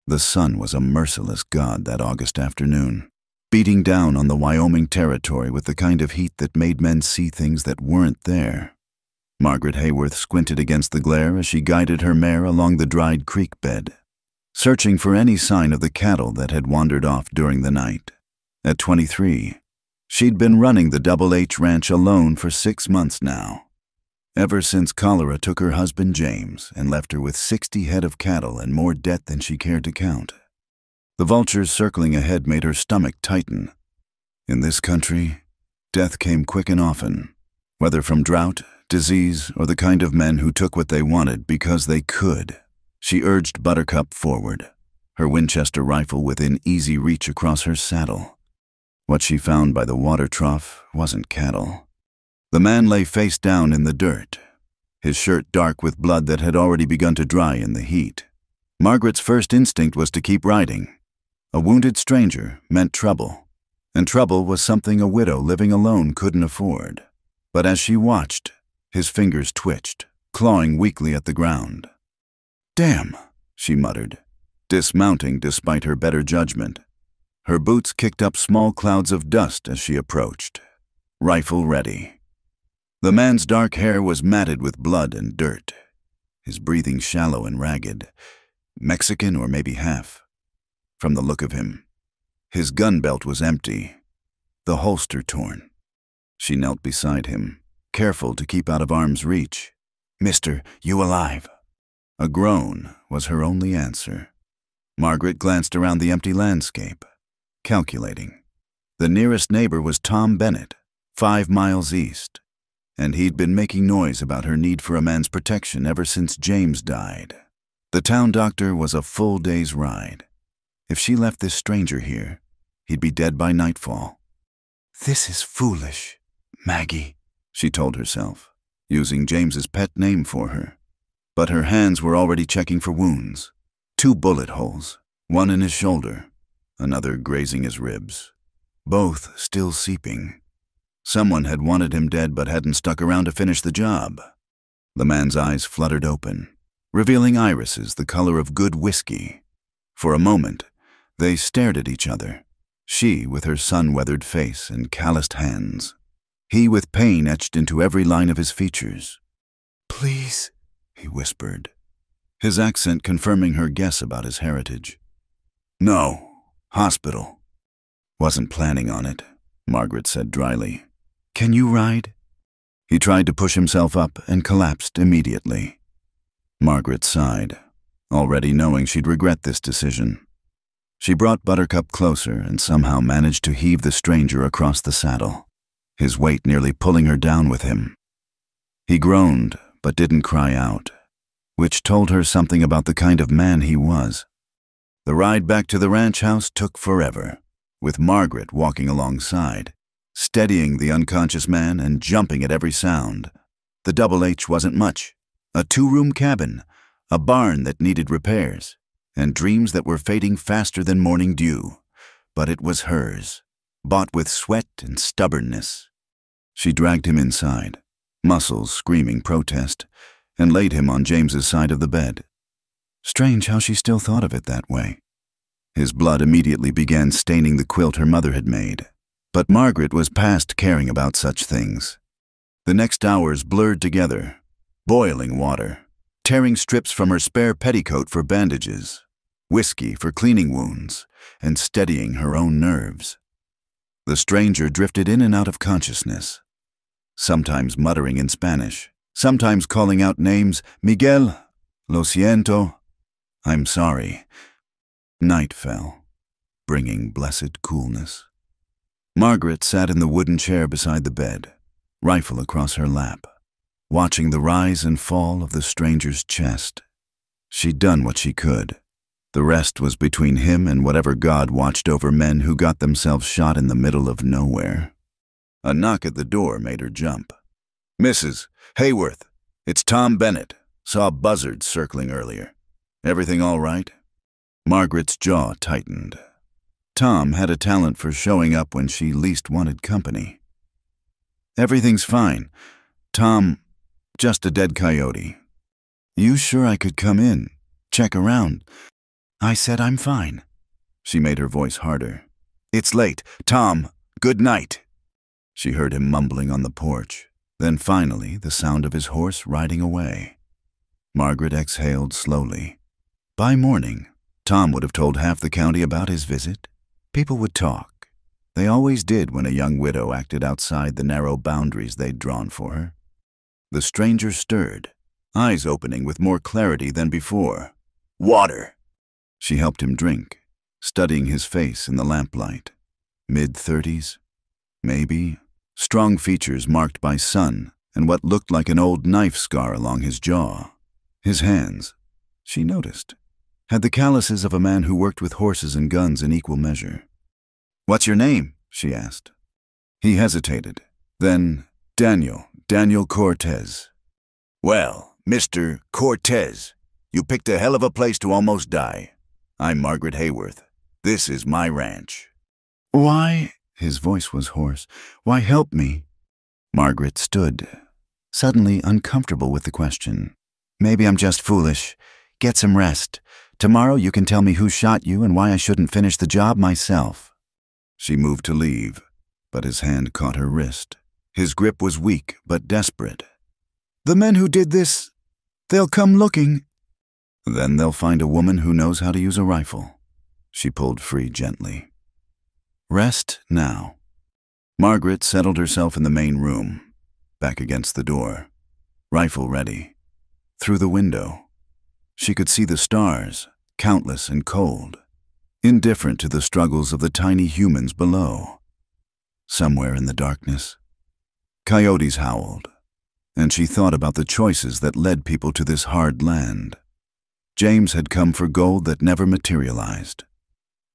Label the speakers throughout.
Speaker 1: The sun was a merciless god that August afternoon, beating down on the Wyoming territory with the kind of heat that made men see things that weren't there. Margaret Hayworth squinted against the glare as she guided her mare along the dried creek bed, searching for any sign of the cattle that had wandered off during the night. At 23, she'd been running the Double H Ranch alone for 6 months now, ever since cholera took her husband James and left her with 60 head of cattle and more debt than she cared to count. The vultures circling ahead made her stomach tighten. In this country, death came quick and often, whether from drought, disease, or the kind of men who took what they wanted because they could. She urged Buttercup forward, her Winchester rifle within easy reach across her saddle. What she found by the water trough wasn't cattle. The man lay face down in the dirt, his shirt dark with blood that had already begun to dry in the heat. Margaret's first instinct was to keep riding. A wounded stranger meant trouble, and trouble was something a widow living alone couldn't afford. But as she watched, his fingers twitched, clawing weakly at the ground. "Damn," she muttered, dismounting despite her better judgment. Her boots kicked up small clouds of dust as she approached, rifle ready. The man's dark hair was matted with blood and dirt, his breathing shallow and ragged, Mexican or maybe half, from the look of him. His gun belt was empty, the holster torn. She knelt beside him, careful to keep out of arm's reach. "Mister, you alive?" A groan was her only answer. Margaret glanced around the empty landscape, calculating. The nearest neighbor was Tom Bennett, 5 miles east, and he'd been making noise about her need for a man's protection ever since James died. The town doctor was a full day's ride. If she left this stranger here, he'd be dead by nightfall. "This is foolish, Maggie," she told herself, using James's pet name for her. But her hands were already checking for wounds. 2 bullet holes, one in his shoulder, another grazing his ribs, both still seeping. Someone had wanted him dead but hadn't stuck around to finish the job. The man's eyes fluttered open, revealing irises the color of good whiskey. For a moment, they stared at each other, she with her sun-weathered face and calloused hands, he with pain etched into every line of his features. "Please," he whispered, his accent confirming her guess about his heritage. "No, hospital." "Wasn't planning on it," Margaret said dryly. "Can you ride?" He tried to push himself up and collapsed immediately. Margaret sighed, already knowing she'd regret this decision. She brought Buttercup closer and somehow managed to heave the stranger across the saddle, his weight nearly pulling her down with him. He groaned, but didn't cry out, which told her something about the kind of man he was. The ride back to the ranch house took forever, with Margaret walking alongside, steadying the unconscious man and jumping at every sound. The Double H wasn't much. A 2-room cabin, a barn that needed repairs, and dreams that were fading faster than morning dew. But it was hers, bought with sweat and stubbornness. She dragged him inside, muscles screaming protest, and laid him on James's side of the bed. Strange how she still thought of it that way. His blood immediately began staining the quilt her mother had made, but Margaret was past caring about such things. The next hours blurred together, boiling water, tearing strips from her spare petticoat for bandages, whiskey for cleaning wounds, and steadying her own nerves. The stranger drifted in and out of consciousness, sometimes muttering in Spanish, sometimes calling out names: "Miguel, lo siento, I'm sorry." Night fell, bringing blessed coolness. Margaret sat in the wooden chair beside the bed, rifle across her lap, watching the rise and fall of the stranger's chest. She'd done what she could. The rest was between him and whatever God watched over men who got themselves shot in the middle of nowhere. A knock at the door made her jump. "Mrs. Hayworth, it's Tom Bennett. Saw buzzards circling earlier. Everything all right?" Margaret's jaw tightened. Tom had a talent for showing up when she least wanted company. "Everything's fine. Tom, just a dead coyote." "You sure I could come in? Check around?" I said I'm fine. She made her voice harder. It's late. Tom, good night. She heard him mumbling on the porch, then finally the sound of his horse riding away. Margaret exhaled slowly. By morning, Tom would have told half the county about his visit. People would talk. They always did when a young widow acted outside the narrow boundaries they'd drawn for her. The stranger stirred, eyes opening with more clarity than before. Water! She helped him drink, studying his face in the lamplight. Mid-30s? Maybe. Strong features marked by sun and what looked like an old knife scar along his jaw. His hands, she noticed, had the calluses of a man who worked with horses and guns in equal measure. What's your name? She asked. He hesitated. Then, Daniel Cortez. Well, Mr. Cortez, you picked a hell of a place to almost die. I'm Margaret Hayworth. This is my ranch. Why? His voice was hoarse. Why help me? Margaret stood, suddenly uncomfortable with the question. Maybe I'm just foolish. Get some rest. Tomorrow you can tell me who shot you and why I shouldn't finish the job myself. She moved to leave, but his hand caught her wrist. His grip was weak but desperate. The men who did this, they'll come looking. Then they'll find a woman who knows how to use a rifle. She pulled free gently. Rest now. Margaret settled herself in the main room, back against the door, rifle ready. Through the window, she could see the stars, countless and cold, indifferent to the struggles of the tiny humans below. Somewhere in the darkness, coyotes howled, and she thought about the choices that led people to this hard land. James had come for gold that never materialized.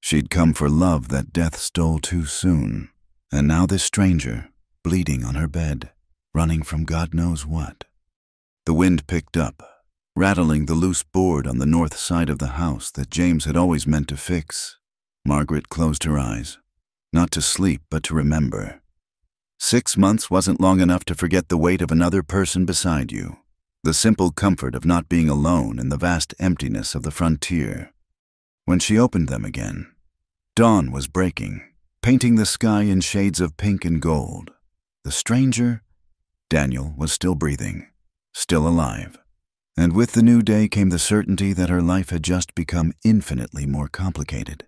Speaker 1: She'd come for love that death stole too soon. And now this stranger, bleeding on her bed, running from God knows what. The wind picked up, rattling the loose board on the north side of the house that James had always meant to fix. Margaret closed her eyes, not to sleep but to remember. 6 months wasn't long enough to forget the weight of another person beside you, the simple comfort of not being alone in the vast emptiness of the frontier. When she opened them again, dawn was breaking, painting the sky in shades of pink and gold. The stranger, Daniel, was still breathing, still alive. And with the new day came the certainty that her life had just become infinitely more complicated.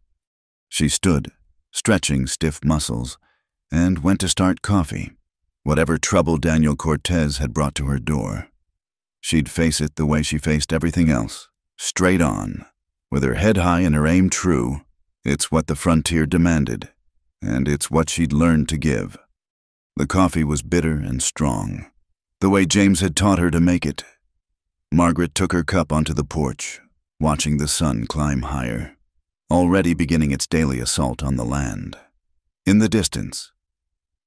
Speaker 1: She stood, stretching stiff muscles, and went to start coffee, whatever trouble Daniel Cortez had brought to her door. She'd face it the way she faced everything else, straight on, with her head high and her aim true. It's what the frontier demanded, and it's what she'd learned to give. The coffee was bitter and strong, the way James had taught her to make it. Margaret took her cup onto the porch, watching the sun climb higher, already beginning its daily assault on the land. In the distance,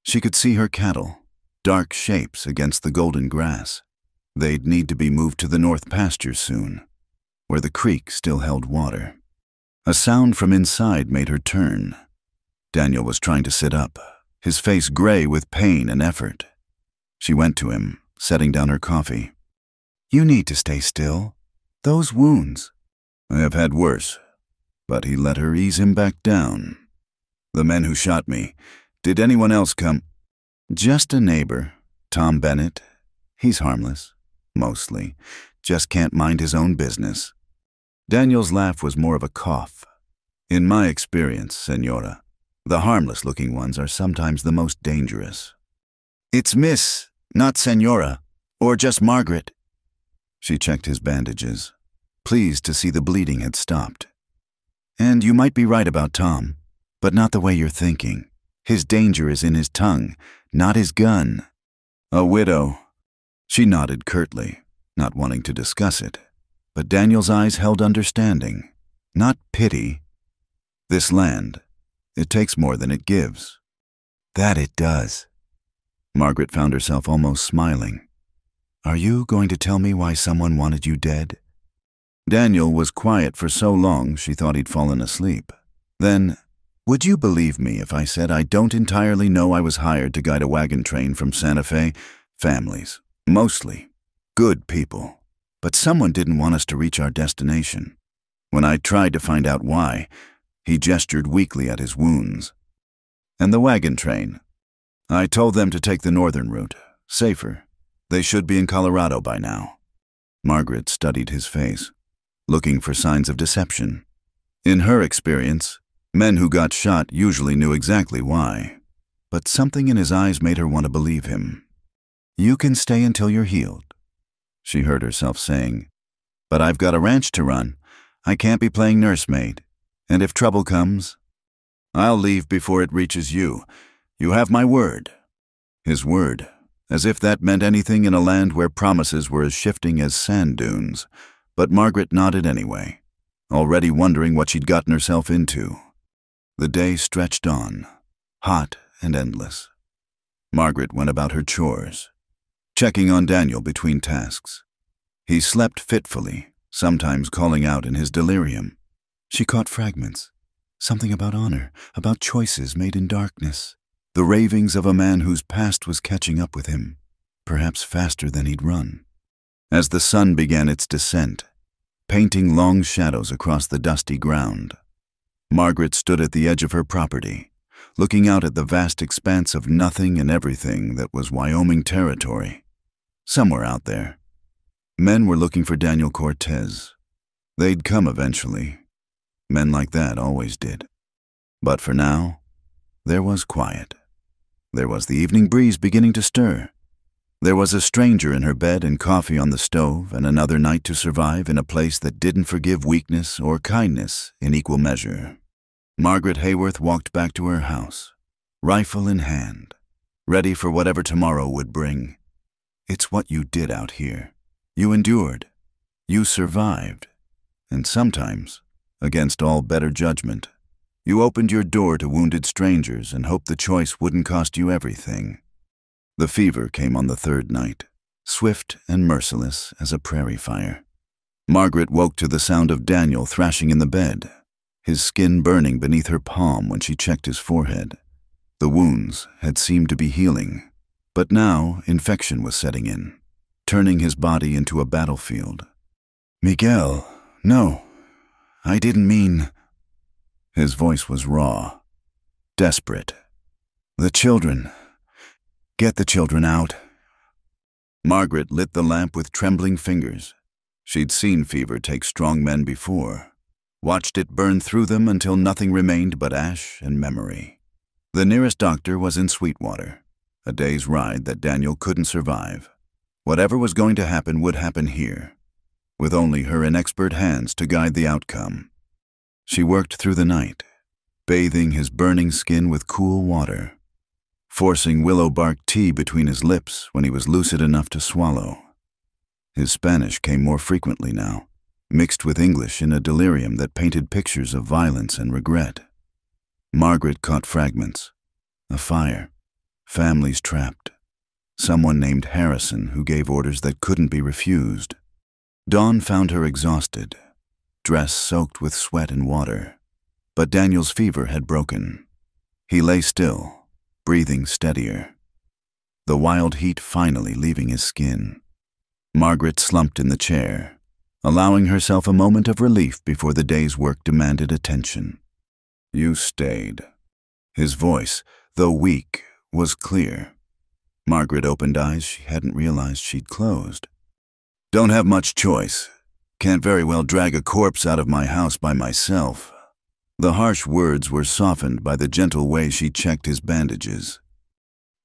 Speaker 1: she could see her cattle, dark shapes against the golden grass. They'd need to be moved to the north pasture soon, where the creek still held water. A sound from inside made her turn. Daniel was trying to sit up, his face gray with pain and effort. She went to him, setting down her coffee. You need to stay still. Those wounds. I have had worse, but he let her ease him back down. The men who shot me, did anyone else come? Just a neighbor, Tom Bennett. He's harmless, mostly, just can't mind his own business. Daniel's laugh was more of a cough. In my experience, Senora, the harmless-looking ones are sometimes the most dangerous. It's Miss, not Senora, or just Margaret. She checked his bandages, pleased to see the bleeding had stopped. And you might be right about Tom, but not the way you're thinking. His danger is in his tongue, not his gun. A widow. She nodded curtly, not wanting to discuss it, but Daniel's eyes held understanding, not pity. This land, it takes more than it gives. That it does. Margaret found herself almost smiling. Are you going to tell me why someone wanted you dead? Daniel was quiet for so long she thought he'd fallen asleep. Then, would you believe me if I said I don't entirely know I was hired to guide a wagon train from Santa Fe? Families, mostly. Good people. But someone didn't want us to reach our destination. When I tried to find out why, he gestured weakly at his wounds. And the wagon train. I told them to take the northern route. Safer. They should be in Colorado by now. Margaret studied his face, looking for signs of deception. In her experience, men who got shot usually knew exactly why, but something in his eyes made her want to believe him. "You can stay until you're healed," she heard herself saying. "But I've got a ranch to run. I can't be playing nursemaid. And if trouble comes, I'll leave before it reaches you. You have my word." His word, as if that meant anything in a land where promises were as shifting as sand dunes. But Margaret nodded anyway, already wondering what she'd gotten herself into. The day stretched on, hot and endless. Margaret went about her chores, checking on Daniel between tasks. He slept fitfully, sometimes calling out in his delirium. She caught fragments, something about honor, about choices made in darkness, the ravings of a man whose past was catching up with him, perhaps faster than he'd run. As the sun began its descent, painting long shadows across the dusty ground, Margaret stood at the edge of her property, looking out at the vast expanse of nothing and everything that was Wyoming territory. Somewhere out there, men were looking for Daniel Cortez. They'd come eventually. Men like that always did. But for now, there was quiet. There was the evening breeze beginning to stir. There was a stranger in her bed and coffee on the stove, and another night to survive in a place that didn't forgive weakness or kindness in equal measure. Margaret Hayworth walked back to her house, rifle in hand, ready for whatever tomorrow would bring. It's what you did out here. You endured. You survived. And sometimes, against all better judgment, you opened your door to wounded strangers and hoped the choice wouldn't cost you everything. The fever came on the third night, swift and merciless as a prairie fire. Margaret woke to the sound of Daniel thrashing in the bed, his skin burning beneath her palm when she checked his forehead. The wounds had seemed to be healing, but now infection was setting in, turning his body into a battlefield. "Miguel, no, I didn't mean..." His voice was raw, desperate. "The children. Get the children out." Margaret lit the lamp with trembling fingers. She'd seen fever take strong men before, watched it burn through them until nothing remained but ash and memory. The nearest doctor was in Sweetwater, a day's ride that Daniel couldn't survive. Whatever was going to happen would happen here, with only her inexpert hands to guide the outcome. She worked through the night, bathing his burning skin with cool water, forcing willow bark tea between his lips when he was lucid enough to swallow. His Spanish came more frequently now, mixed with English in a delirium that painted pictures of violence and regret. Margaret caught fragments. A fire, families trapped, someone named Harrison who gave orders that couldn't be refused. Dawn found her exhausted, dress soaked with sweat and water, but Daniel's fever had broken. He lay still, breathing steadier, the wild heat finally leaving his skin. Margaret slumped in the chair, allowing herself a moment of relief before the day's work demanded attention. "You stayed." His voice, though weak, was clear. Margaret opened eyes she hadn't realized she'd closed. "Don't have much choice. Can't very well drag a corpse out of my house by myself." The harsh words were softened by the gentle way she checked his bandages.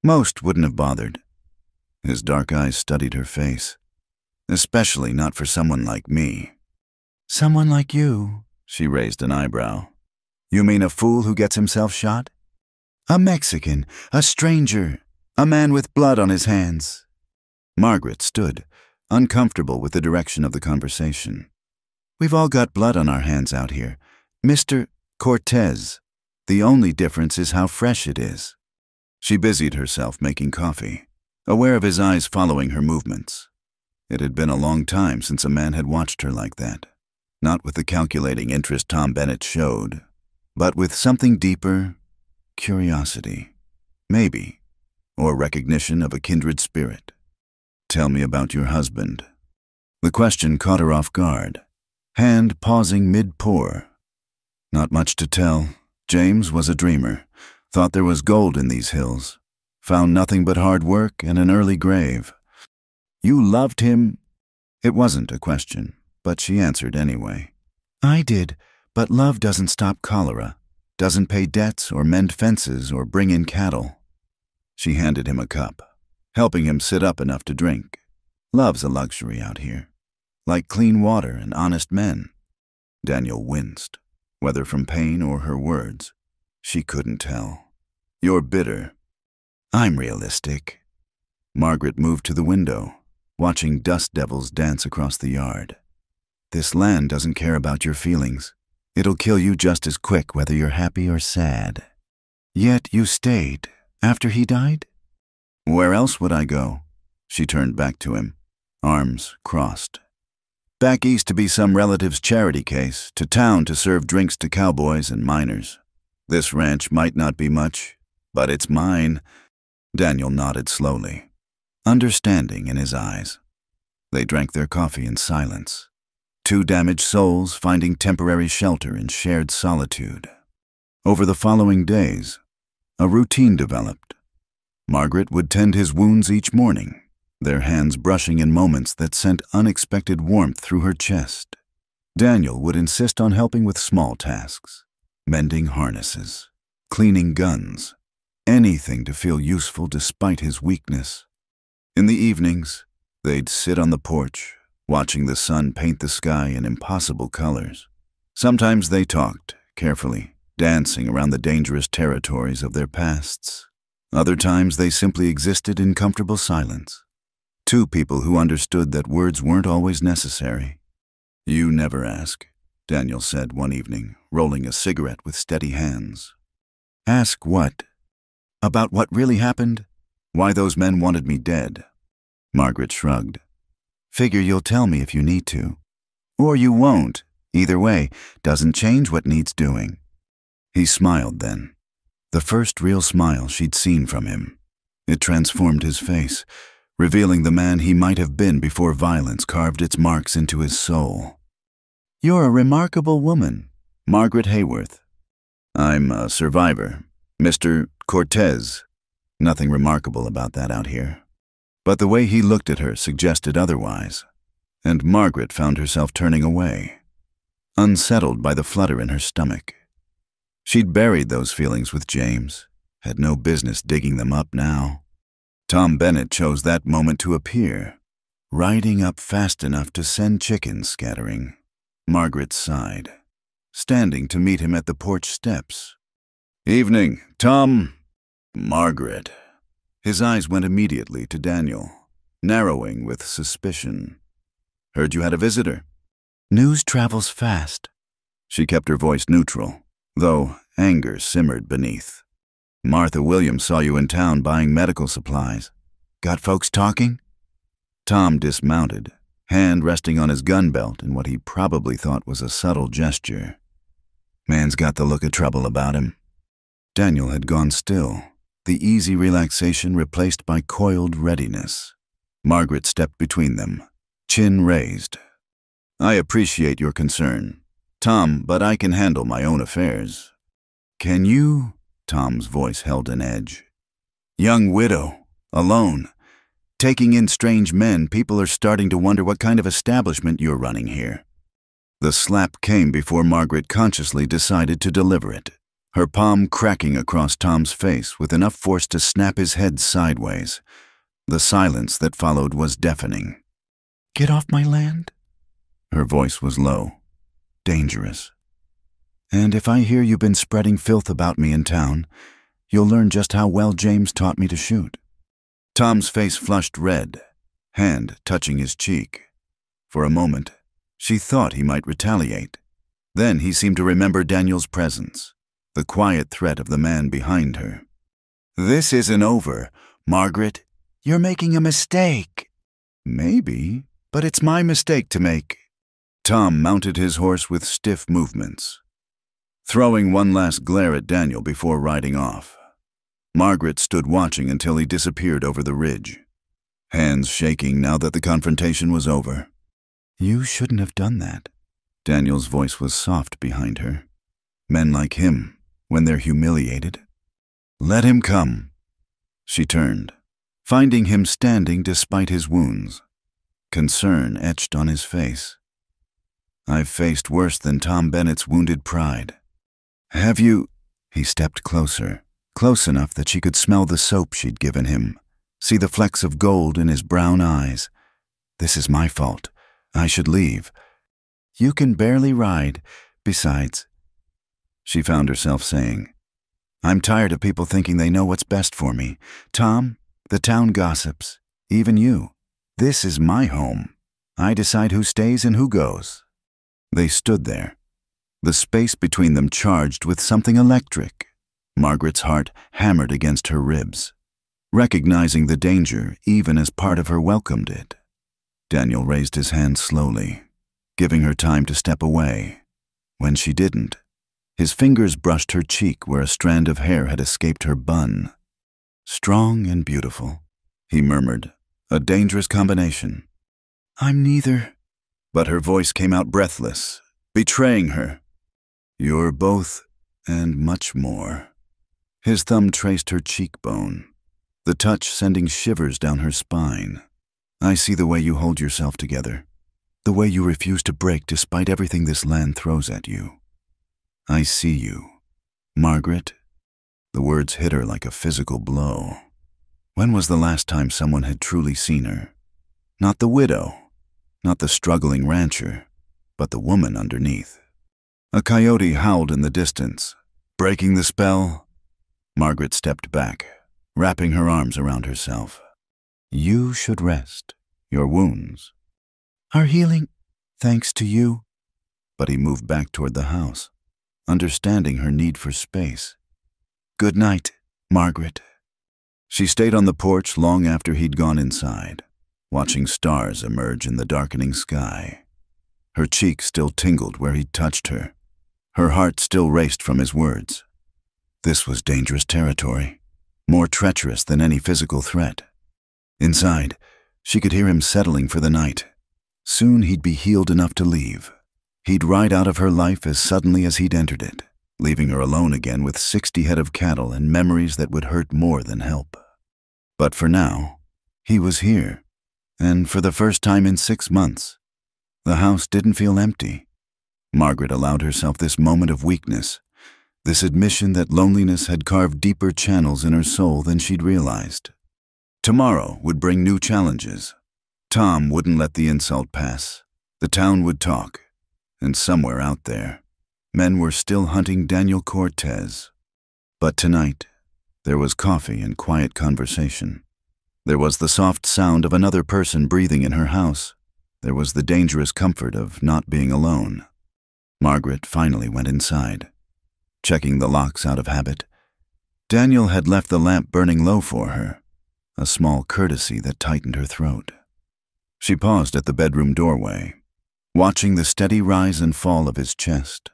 Speaker 1: Most wouldn't have bothered. His dark eyes studied her face. "Especially not for someone like me." "Someone like you?" She raised an eyebrow. "You mean a fool who gets himself shot?" "A Mexican, a stranger, a man with blood on his hands." Margaret stood, uncomfortable with the direction of the conversation. "We've all got blood on our hands out here. Mr. Cortez. The only difference is how fresh it is." She busied herself making coffee, aware of his eyes following her movements. It had been a long time since a man had watched her like that, not with the calculating interest Tom Bennett showed, but with something deeper, curiosity, maybe, or recognition of a kindred spirit. "Tell me about your husband." The question caught her off guard. hand pausing mid-pour. Not much to tell. James was a dreamer, thought there was gold in these hills, found nothing but hard work and an early grave. You loved him? It wasn't a question, but she answered anyway. I did, but love doesn't stop cholera, doesn't pay debts or mend fences or bring in cattle. She handed him a cup, helping him sit up enough to drink. Love's a luxury out here, like clean water and honest men. Daniel winced, whether from pain or her words. She couldn't tell. You're bitter. I'm realistic. Margaret moved to the window, watching dust devils dance across the yard. This land doesn't care about your feelings. It'll kill you just as quick whether you're happy or sad. Yet you stayed after he died? Where else would I go? She turned back to him, arms crossed. Back east to be some relative's charity case, to town to serve drinks to cowboys and miners. This ranch might not be much, but it's mine. Daniel nodded slowly, understanding in his eyes. They drank their coffee in silence. Two damaged souls finding temporary shelter in shared solitude. Over the following days, a routine developed. Margaret would tend his wounds each morning, their hands brushing in moments that sent unexpected warmth through her chest. Daniel would insist on helping with small tasks, mending harnesses, cleaning guns, anything to feel useful despite his weakness. In the evenings, they'd sit on the porch, watching the sun paint the sky in impossible colors. Sometimes they talked, carefully, dancing around the dangerous territories of their pasts. Other times they simply existed in comfortable silence. Two people who understood that words weren't always necessary. You never ask, Daniel said one evening, rolling a cigarette with steady hands. Ask what? About what really happened? Why those men wanted me dead? Margaret shrugged. Figure you'll tell me if you need to. Or you won't. Either way, doesn't change what needs doing. He smiled then. The first real smile she'd seen from him. It transformed his face, revealing the man he might have been before violence carved its marks into his soul. You're a remarkable woman, Margaret Hayworth. I'm a survivor, Mr. Cortez. Nothing remarkable about that out here. But the way he looked at her suggested otherwise, and Margaret found herself turning away, unsettled by the flutter in her stomach. She'd buried those feelings with James, had no business digging them up now. Tom Bennett chose that moment to appear, riding up fast enough to send chickens scattering. Margaret sighed, standing to meet him at the porch steps. Evening, Tom. Margaret. His eyes went immediately to Daniel, narrowing with suspicion. Heard you had a visitor. News travels fast. She kept her voice neutral, though anger simmered beneath. Martha Williams saw you in town buying medical supplies. Got folks talking? Tom dismounted, hand resting on his gun belt in what he probably thought was a subtle gesture. Man's got the look of trouble about him. Daniel had gone still, the easy relaxation replaced by coiled readiness. Margaret stepped between them, chin raised. I appreciate your concern, Tom, but I can handle my own affairs. Can you? Tom's voice held an edge. Young widow, alone, taking in strange men, people are starting to wonder what kind of establishment you're running here. The slap came before Margaret consciously decided to deliver it, her palm cracking across Tom's face with enough force to snap his head sideways. The silence that followed was deafening. Get off my land? Her voice was low, dangerous. And if I hear you've been spreading filth about me in town, you'll learn just how well James taught me to shoot. Tom's face flushed red, hand touching his cheek. For a moment, she thought he might retaliate. Then he seemed to remember Daniel's presence, the quiet threat of the man behind her. This isn't over, Margaret. You're making a mistake. Maybe, but it's my mistake to make. Tom mounted his horse with stiff movements, throwing one last glare at Daniel before riding off. Margaret stood watching until he disappeared over the ridge, hands shaking now that the confrontation was over. You shouldn't have done that. Daniel's voice was soft behind her. Men like him, when they're humiliated. Let him come. She turned, finding him standing despite his wounds. Concern etched on his face. I've faced worse than Tom Bennett's wounded pride. Have you? He stepped closer, close enough that she could smell the soap she'd given him, see the flecks of gold in his brown eyes. This is my fault. I should leave. You can barely ride. Besides, she found herself saying, I'm tired of people thinking they know what's best for me. Tom, the town gossips, even you. This is my home. I decide who stays and who goes. They stood there, the space between them charged with something electric. Margaret's heart hammered against her ribs, recognizing the danger even as part of her welcomed it. Daniel raised his hand slowly, giving her time to step away. When she didn't, his fingers brushed her cheek where a strand of hair had escaped her bun. Strong and beautiful, he murmured, a dangerous combination. I'm neither. But her voice came out breathless, betraying her. You're both, and much more. His thumb traced her cheekbone, the touch sending shivers down her spine. I see the way you hold yourself together, the way you refuse to break despite everything this land throws at you. I see you. Margaret. The words hit her like a physical blow. When was the last time someone had truly seen her? Not the widow, not the struggling rancher, but the woman underneath. A coyote howled in the distance, breaking the spell. Margaret stepped back, wrapping her arms around herself. You should rest. Your wounds are healing, thanks to you. But he moved back toward the house, understanding her need for space. Good night, Margaret. She stayed on the porch long after he'd gone inside, watching stars emerge in the darkening sky. Her cheek still tingled where he'd touched her. Her heart still raced from his words. This was dangerous territory, more treacherous than any physical threat. Inside, she could hear him settling for the night. Soon he'd be healed enough to leave. He'd ride out of her life as suddenly as he'd entered it, leaving her alone again with 60 head of cattle and memories that would hurt more than help. But for now, he was here, and for the first time in 6 months, the house didn't feel empty. Margaret allowed herself this moment of weakness, this admission that loneliness had carved deeper channels in her soul than she'd realized. Tomorrow would bring new challenges. Tom wouldn't let the insult pass. The town would talk, and somewhere out there, men were still hunting Daniel Cortez. But tonight, there was coffee and quiet conversation. There was the soft sound of another person breathing in her house. There was the dangerous comfort of not being alone. Margaret finally went inside, checking the locks out of habit. Daniel had left the lamp burning low for her, a small courtesy that tightened her throat. She paused at the bedroom doorway, watching the steady rise and fall of his chest.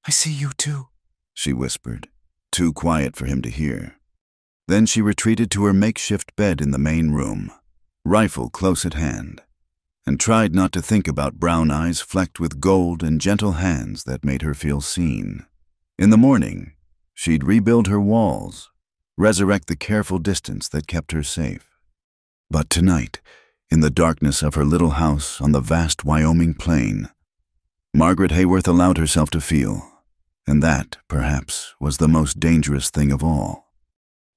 Speaker 1: I see you too, she whispered, too quiet for him to hear. Then she retreated to her makeshift bed in the main room, rifle close at hand, and tried not to think about brown eyes flecked with gold and gentle hands that made her feel seen. In the morning, she'd rebuild her walls, resurrect the careful distance that kept her safe. But tonight, in the darkness of her little house on the vast Wyoming plain, Margaret Hayworth allowed herself to feel, and that, perhaps, was the most dangerous thing of all.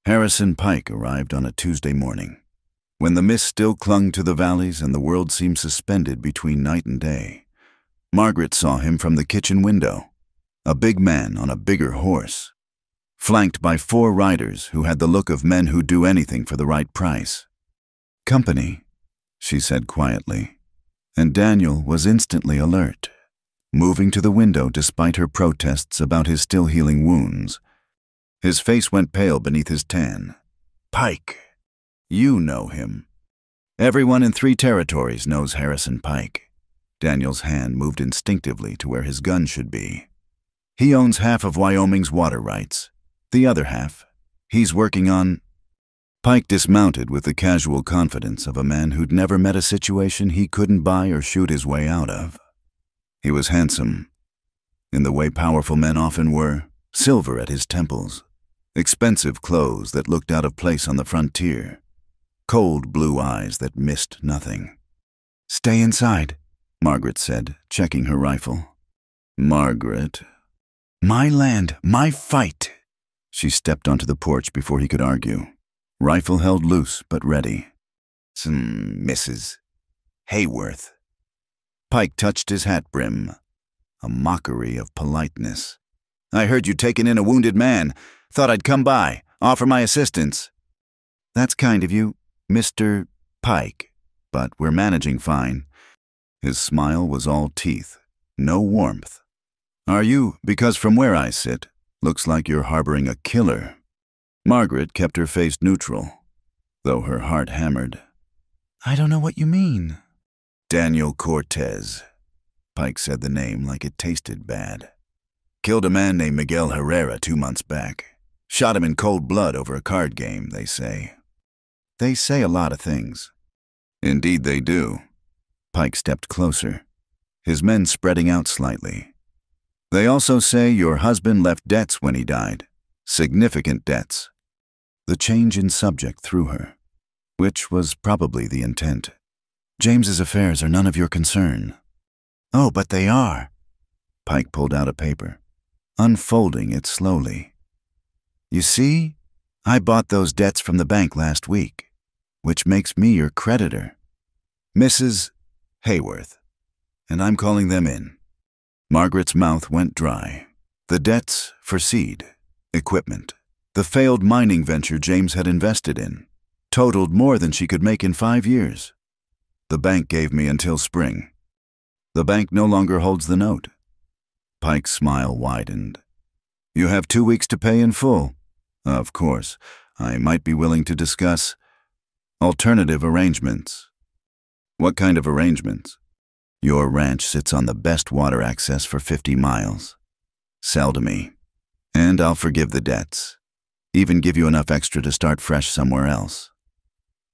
Speaker 1: Harrison Pike arrived on a Tuesday morning, when the mist still clung to the valleys and the world seemed suspended between night and day. Margaret saw him from the kitchen window, a big man on a bigger horse, flanked by 4 riders who had the look of men who'd do anything for the right price. Company, she said quietly, and Daniel was instantly alert, moving to the window despite her protests about his still healing wounds. His face went pale beneath his tan. Pike. You know him. Everyone in 3 territories knows Harrison Pike. Daniel's hand moved instinctively to where his gun should be. He owns half of Wyoming's water rights. The other half, he's working on... Pike dismounted with the casual confidence of a man who'd never met a situation he couldn't buy or shoot his way out of. He was handsome, in the way powerful men often were, silver at his temples, expensive clothes that looked out of place on the frontier, cold blue eyes that missed nothing. "Stay inside," Margaret said, checking her rifle. "Margaret." "My land, my fight." She stepped onto the porch before he could argue, rifle held loose but ready. "Mrs. Hayworth." Pike touched his hat brim, a mockery of politeness. "I heard you'd taken in a wounded man. Thought I'd come by, offer my assistance." "That's kind of you, Mr. Pike, but we're managing fine." His smile was all teeth, no warmth. "Are you? Because from where I sit, looks like you're harboring a killer." Margaret kept her face neutral, though her heart hammered. "I don't know what you mean." "Daniel Cortez." Pike said the name like it tasted bad. "Killed a man named Miguel Herrera 2 months back. Shot him in cold blood over a card game, they say." "They say a lot of things." "Indeed they do." Pike stepped closer, his men spreading out slightly. "They also say your husband left debts when he died. Significant debts." The change in subject threw her, which was probably the intent. "James's affairs are none of your concern." "Oh, but they are." Pike pulled out a paper, unfolding it slowly. "You see, I bought those debts from the bank last week, which makes me your creditor, Mrs. Hayworth, and I'm calling them in." Margaret's mouth went dry. The debts for seed, equipment, the failed mining venture James had invested in, totaled more than she could make in 5 years. "The bank gave me until spring." "The bank no longer holds the note." Pike's smile widened. "You have 2 weeks to pay in full. Of course, I might be willing to discuss alternative arrangements." "What kind of arrangements?" "Your ranch sits on the best water access for 50 miles. Sell to me, and I'll forgive the debts. Even give you enough extra to start fresh somewhere else."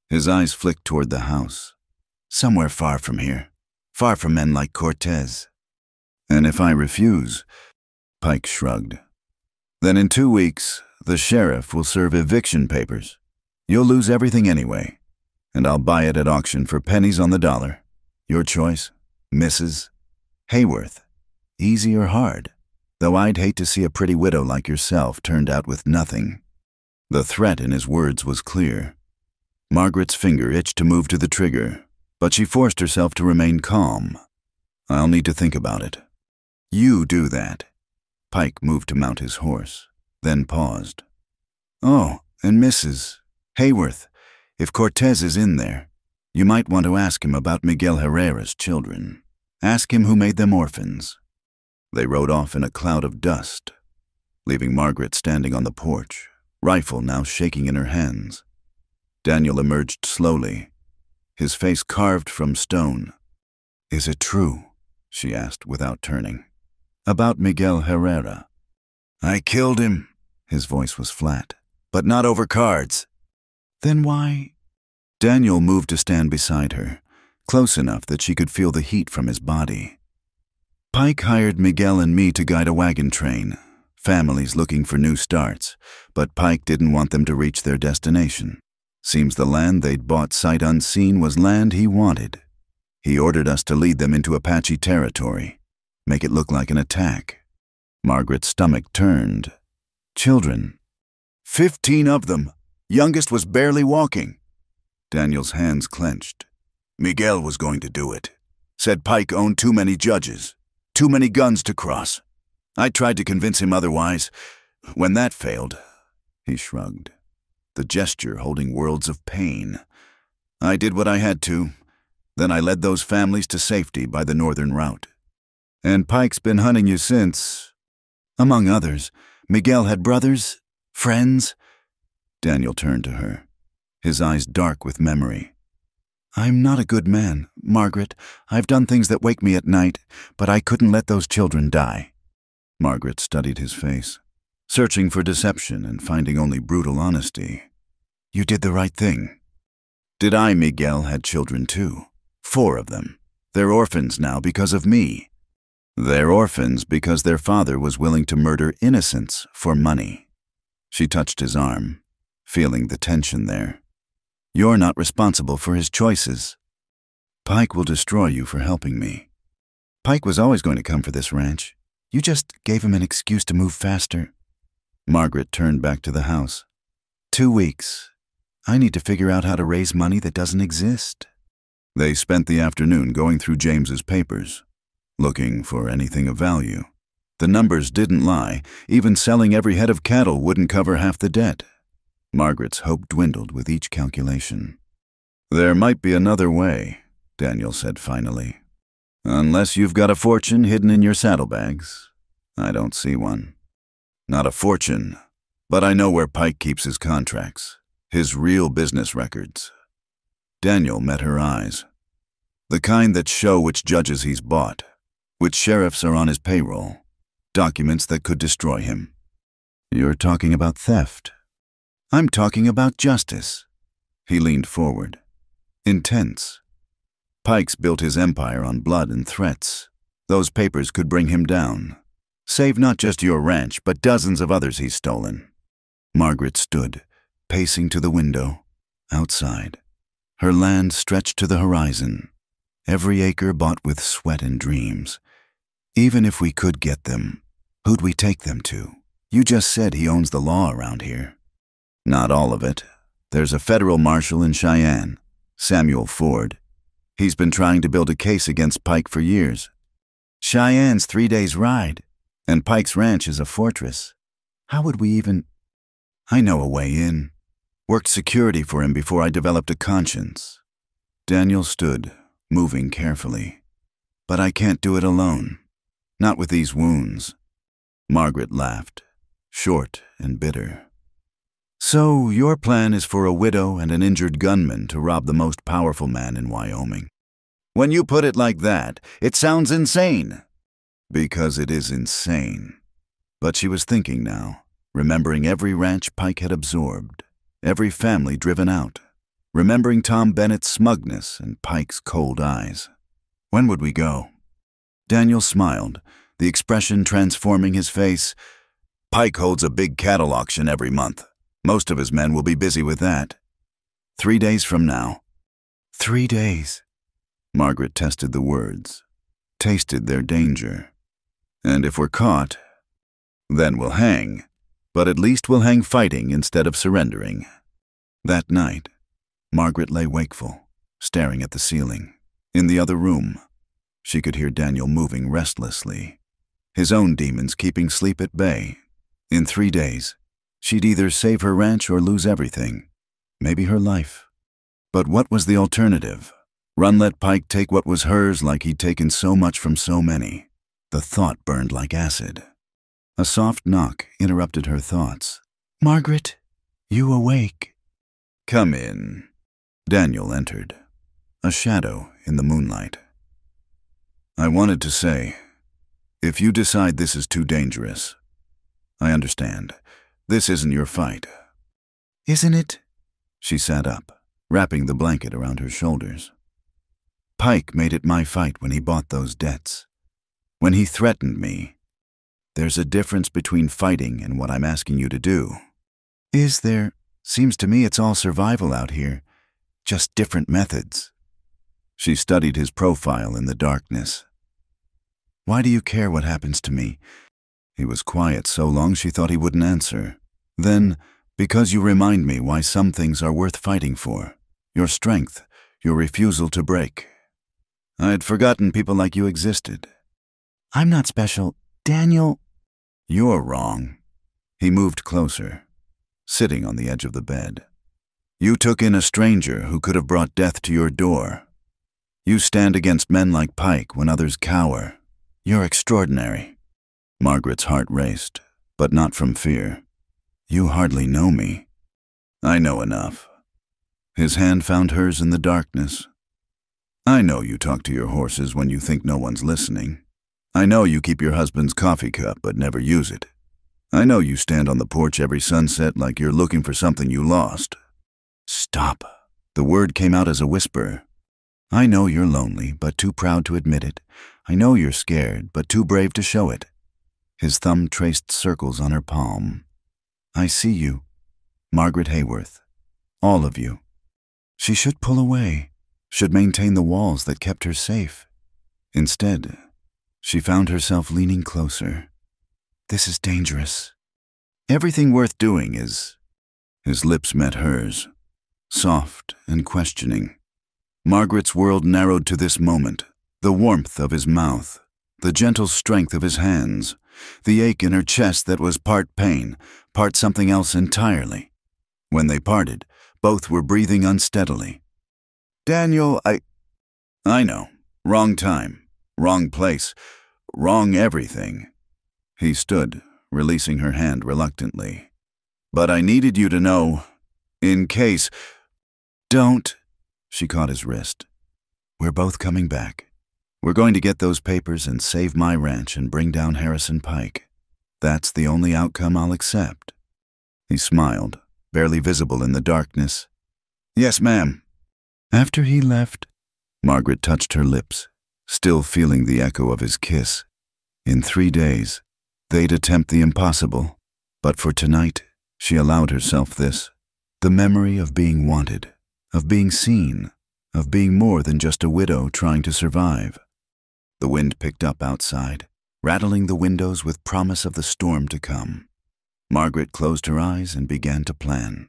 Speaker 1: His eyes flicked toward the house. "Somewhere far from here, far from men like Cortez." "And if I refuse?" Pike shrugged. "Then in 2 weeks, the sheriff will serve eviction papers. You'll lose everything anyway, and I'll buy it at auction for pennies on the dollar. Your choice, Mrs. Hayworth. Easy or hard, though I'd hate to see a pretty widow like yourself turned out with nothing." The threat in his words was clear. Margaret's finger itched to move to the trigger, but she forced herself to remain calm. "I'll need to think about it." "You do that." Pike moved to mount his horse, then paused. "Oh, and Mrs. Hayworth, if Cortez is in there, you might want to ask him about Miguel Herrera's children. Ask him who made them orphans." They rode off in a cloud of dust, leaving Margaret standing on the porch, rifle now shaking in her hands. Daniel emerged slowly, his face carved from stone. "Is it true?" she asked without turning. "About Miguel Herrera?" "I killed him." His voice was flat. "But not over cards." "Then why?" Daniel moved to stand beside her, close enough that she could feel the heat from his body. "Pike hired Miguel and me to guide a wagon train, families looking for new starts, but Pike didn't want them to reach their destination. Seems the land they'd bought sight unseen was land he wanted. He ordered us to lead them into Apache territory, make it look like an attack." Margaret's stomach turned. "Children." 15 of them. Youngest was barely walking." Daniel's hands clenched. "Miguel was going to do it. Said Pike owned too many judges, too many guns to cross. I tried to convince him otherwise. When that failed," he shrugged, the gesture holding worlds of pain, "I did what I had to. Then I led those families to safety by the northern route." "And Pike's been hunting you since?" "Among others. Miguel had brothers, friends." Daniel turned to her, his eyes dark with memory. "I'm not a good man, Margaret. I've done things that wake me at night, but I couldn't let those children die." Margaret studied his face, searching for deception and finding only brutal honesty. "You did the right thing." "Did I? Miguel had children too. 4 of them. They're orphans now because of me." They're orphans because their father was willing to murder innocents for money. She touched his arm, feeling the tension there. You're not responsible for his choices. Pike will destroy you for helping me. Pike was always going to come for this ranch. You just gave him an excuse to move faster. Margaret turned back to the house. 2 weeks. I need to figure out how to raise money that doesn't exist. They spent the afternoon going through James's papers, looking for anything of value. The numbers didn't lie. Even selling every head of cattle wouldn't cover half the debt. Margaret's hope dwindled with each calculation. There might be another way, Daniel said finally. Unless you've got a fortune hidden in your saddlebags. I don't see one. Not a fortune, but I know where Pike keeps his contracts, his real business records. Daniel met her eyes. The kind that show which judges he's bought, which sheriffs are on his payroll, documents that could destroy him. You're talking about theft. I'm talking about justice. He leaned forward, intense. Pike's built his empire on blood and threats. Those papers could bring him down. Save not just your ranch, but dozens of others he's stolen. Margaret stood, pacing to the window, outside. Her land stretched to the horizon, every acre bought with sweat and dreams. Even if we could get them, who'd we take them to? You just said he owns the law around here. Not all of it. There's a federal marshal in Cheyenne, Samuel Ford. He's been trying to build a case against Pike for years. Cheyenne's 3 days' ride, and Pike's ranch is a fortress. How would we even... I know a way in. Worked security for him before I developed a conscience. Daniel stood, moving carefully. But I can't do it alone. Not with these wounds. Margaret laughed, short and bitter. So your plan is for a widow and an injured gunman to rob the most powerful man in Wyoming. When you put it like that, it sounds insane. Because it is insane. But she was thinking now, remembering every ranch Pike had absorbed, every family driven out, remembering Tom Bennett's smugness and Pike's cold eyes. When would we go? Daniel smiled, the expression transforming his face. Pike holds a big cattle auction every month. Most of his men will be busy with that. 3 days from now. 3 days. Margaret tested the words, tasted their danger. And if we're caught, then we'll hang. But at least we'll hang fighting instead of surrendering. That night, Margaret lay wakeful, staring at the ceiling. In the other room, she could hear Daniel moving restlessly, his own demons keeping sleep at bay. In 3 days, she'd either save her ranch or lose everything, maybe her life. But what was the alternative? Let Pike take what was hers like he'd taken so much from so many. The thought burned like acid. A soft knock interrupted her thoughts. Margaret, you awake? Come in. Daniel entered, a shadow in the moonlight. I wanted to say, if you decide this is too dangerous, I understand. This isn't your fight. Isn't it? She sat up, wrapping the blanket around her shoulders. Pike made it my fight when he bought those debts. When he threatened me. There's a difference between fighting and what I'm asking you to do. Is there? Seems to me it's all survival out here. Just different methods. She studied his profile in the darkness. Why do you care what happens to me? He was quiet so long she thought he wouldn't answer. Then, because you remind me why some things are worth fighting for. Your strength, your refusal to break. I had forgotten people like you existed. I'm not special. Daniel. You're wrong. He moved closer, sitting on the edge of the bed. You took in a stranger who could have brought death to your door. You stand against men like Pike when others cower. You're extraordinary. Margaret's heart raced, but not from fear. You hardly know me. I know enough. His hand found hers in the darkness. I know you talk to your horses when you think no one's listening. I know you keep your husband's coffee cup but never use it. I know you stand on the porch every sunset like you're looking for something you lost. Stop. The word came out as a whisper. I know you're lonely, but too proud to admit it. I know you're scared, but too brave to show it." His thumb traced circles on her palm. "I see you, Margaret Hayworth. All of you." She should pull away, should maintain the walls that kept her safe. Instead, she found herself leaning closer. "This is dangerous." "Everything worth doing is—" His lips met hers, soft and questioning. Margaret's world narrowed to this moment, the warmth of his mouth, the gentle strength of his hands, the ache in her chest that was part pain, part something else entirely. When they parted, both were breathing unsteadily. "Daniel, I know. Wrong time, wrong place, wrong everything." He stood, releasing her hand reluctantly. "But I needed you to know, in case—" "Don't." She caught his wrist. "We're both coming back. We're going to get those papers and save my ranch and bring down Harrison Pike. That's the only outcome I'll accept." He smiled, barely visible in the darkness. "Yes, ma'am." After he left, Margaret touched her lips, still feeling the echo of his kiss. In 3 days, they'd attempt the impossible, but for tonight, she allowed herself this, the memory of being wanted, of being seen, of being more than just a widow trying to survive. The wind picked up outside, rattling the windows with promise of the storm to come. Margaret closed her eyes and began to plan.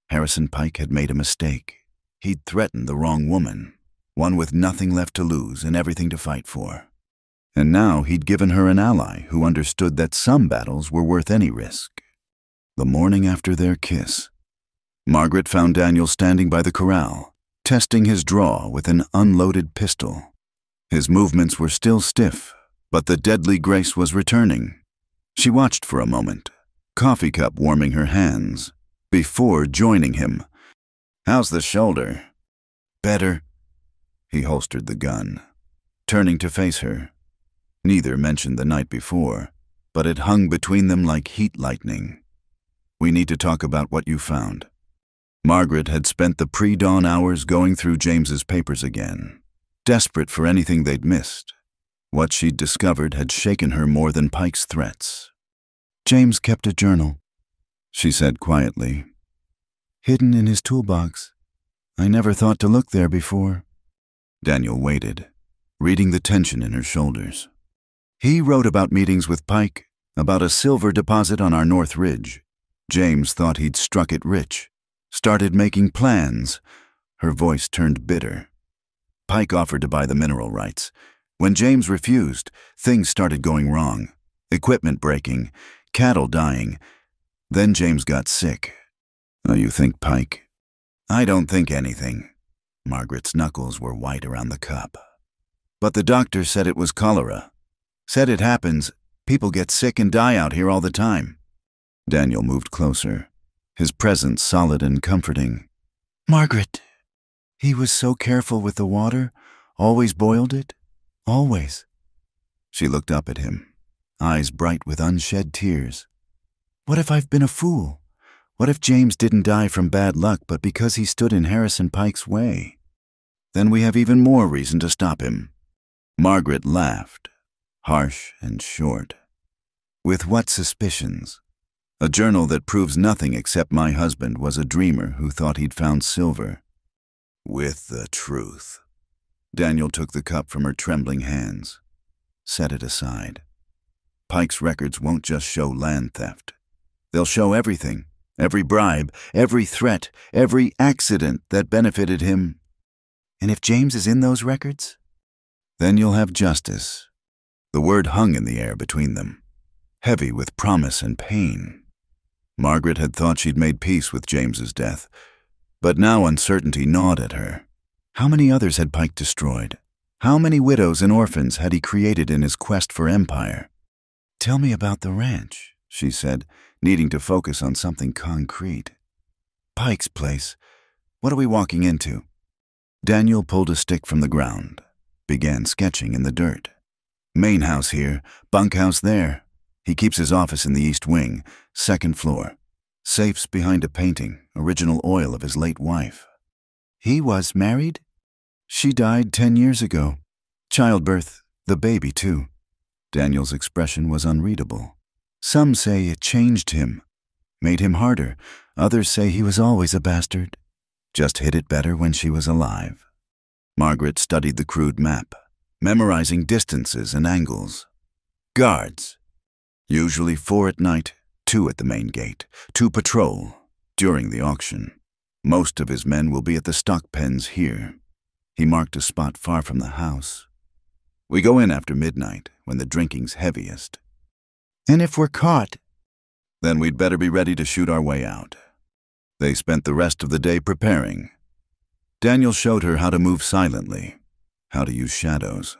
Speaker 1: Harrison Pike had made a mistake. He'd threatened the wrong woman, one with nothing left to lose and everything to fight for. And now he'd given her an ally who understood that some battles were worth any risk. The morning after their kiss, Margaret found Daniel standing by the corral, testing his draw with an unloaded pistol. His movements were still stiff, but the deadly grace was returning. She watched for a moment, coffee cup warming her hands, before joining him. "How's the shoulder?" "Better." He holstered the gun, turning to face her. Neither mentioned the night before, but it hung between them like heat lightning. "We need to talk about what you found." Margaret had spent the pre-dawn hours going through James's papers again, desperate for anything they'd missed. What she'd discovered had shaken her more than Pike's threats. "James kept a journal," she said quietly. "Hidden in his toolbox. I never thought to look there before." Daniel waited, reading the tension in her shoulders. "He wrote about meetings with Pike, about a silver deposit on our North Ridge. James thought he'd struck it rich, started making plans." Her voice turned bitter. "Pike offered to buy the mineral rights. When James refused, things started going wrong. Equipment breaking, cattle dying. Then James got sick." "Oh, you think Pike?" "I don't think anything." Margaret's knuckles were white around the cup. "But the doctor said it was cholera. Said it happens. People get sick and die out here all the time." Daniel moved closer, his presence solid and comforting. "Margaret, he was so careful with the water, always boiled it, always." She looked up at him, eyes bright with unshed tears. "What if I've been a fool? What if James didn't die from bad luck but because he stood in Harrison Pike's way? Then we have even more reason to stop him." Margaret laughed, harsh and short. "With what suspicions? A journal that proves nothing except my husband was a dreamer who thought he'd found silver." "With the truth." Daniel took the cup from her trembling hands, set it aside. "Pike's records won't just show land theft. They'll show everything, every bribe, every threat, every accident that benefited him." "And if James is in those records?" "Then you'll have justice." The word hung in the air between them, heavy with promise and pain. Margaret had thought she'd made peace with James's death, but now uncertainty gnawed at her. How many others had Pike destroyed? How many widows and orphans had he created in his quest for empire? "Tell me about the ranch," she said, needing to focus on something concrete. "Pike's place. What are we walking into?" Daniel pulled a stick from the ground, began sketching in the dirt. "Main house here, bunkhouse there. He keeps his office in the east wing, 2nd floor. Safes behind a painting, original oil of his late wife." "He was married?" "She died 10 years ago. Childbirth, The baby, too. Daniel's expression was unreadable. Some say it changed him, made him harder. Others say he was always a bastard. Just hid it better when she was alive. Margaret studied the crude map, memorizing distances and angles. Guards. Usually 4 at night, 2 at the main gate, 2 patrol during the auction. Most of his men will be at the stock pens here. He marked a spot far from the house. We go in after midnight, when the drinking's heaviest.
Speaker 2: And if we're caught?
Speaker 1: Then we'd better be ready to shoot our way out. They spent the rest of the day preparing. Daniel showed her how to move silently, how to use shadows.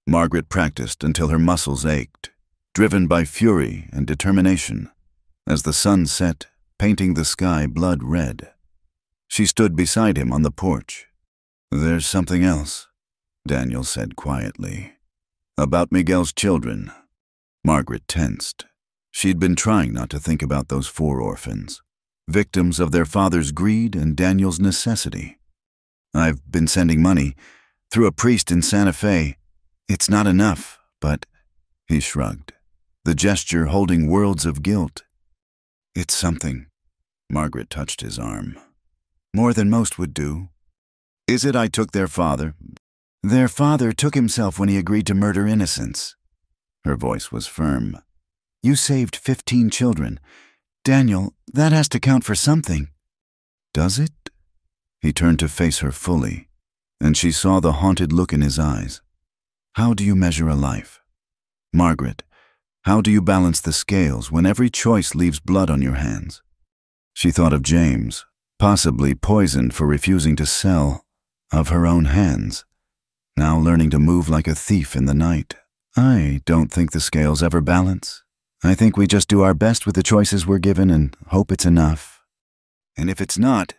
Speaker 1: Margaret practiced until her muscles ached, driven by fury and determination, as the sun set, painting the sky blood red. She stood beside him on the porch. "There's something else," Daniel said quietly. "About Miguel's children." Margaret tensed. She'd been trying not to think about those 4 orphans, victims of their father's greed and Daniel's necessity. "I've been sending money through a priest in Santa Fe. It's not enough, but—" He shrugged, the gesture holding worlds of guilt. "It's something." Margaret touched his arm. "More than most would do." "Is it I took their father?" "Their father took himself when he agreed to murder innocents." Her voice was firm. "You saved 15 children. Daniel, that has to count for something." "Does it?" He turned to face her fully, and she saw the haunted look in his eyes. "How do you measure a life? Margaret, how do you balance the scales when every choice leaves blood on your hands?" She thought of James, possibly poisoned for refusing to sell, of her own hands, now learning to move like a thief in the night. "I don't think the scales ever balance. I think we just do our best with the choices we're given and hope it's enough. And if it's not,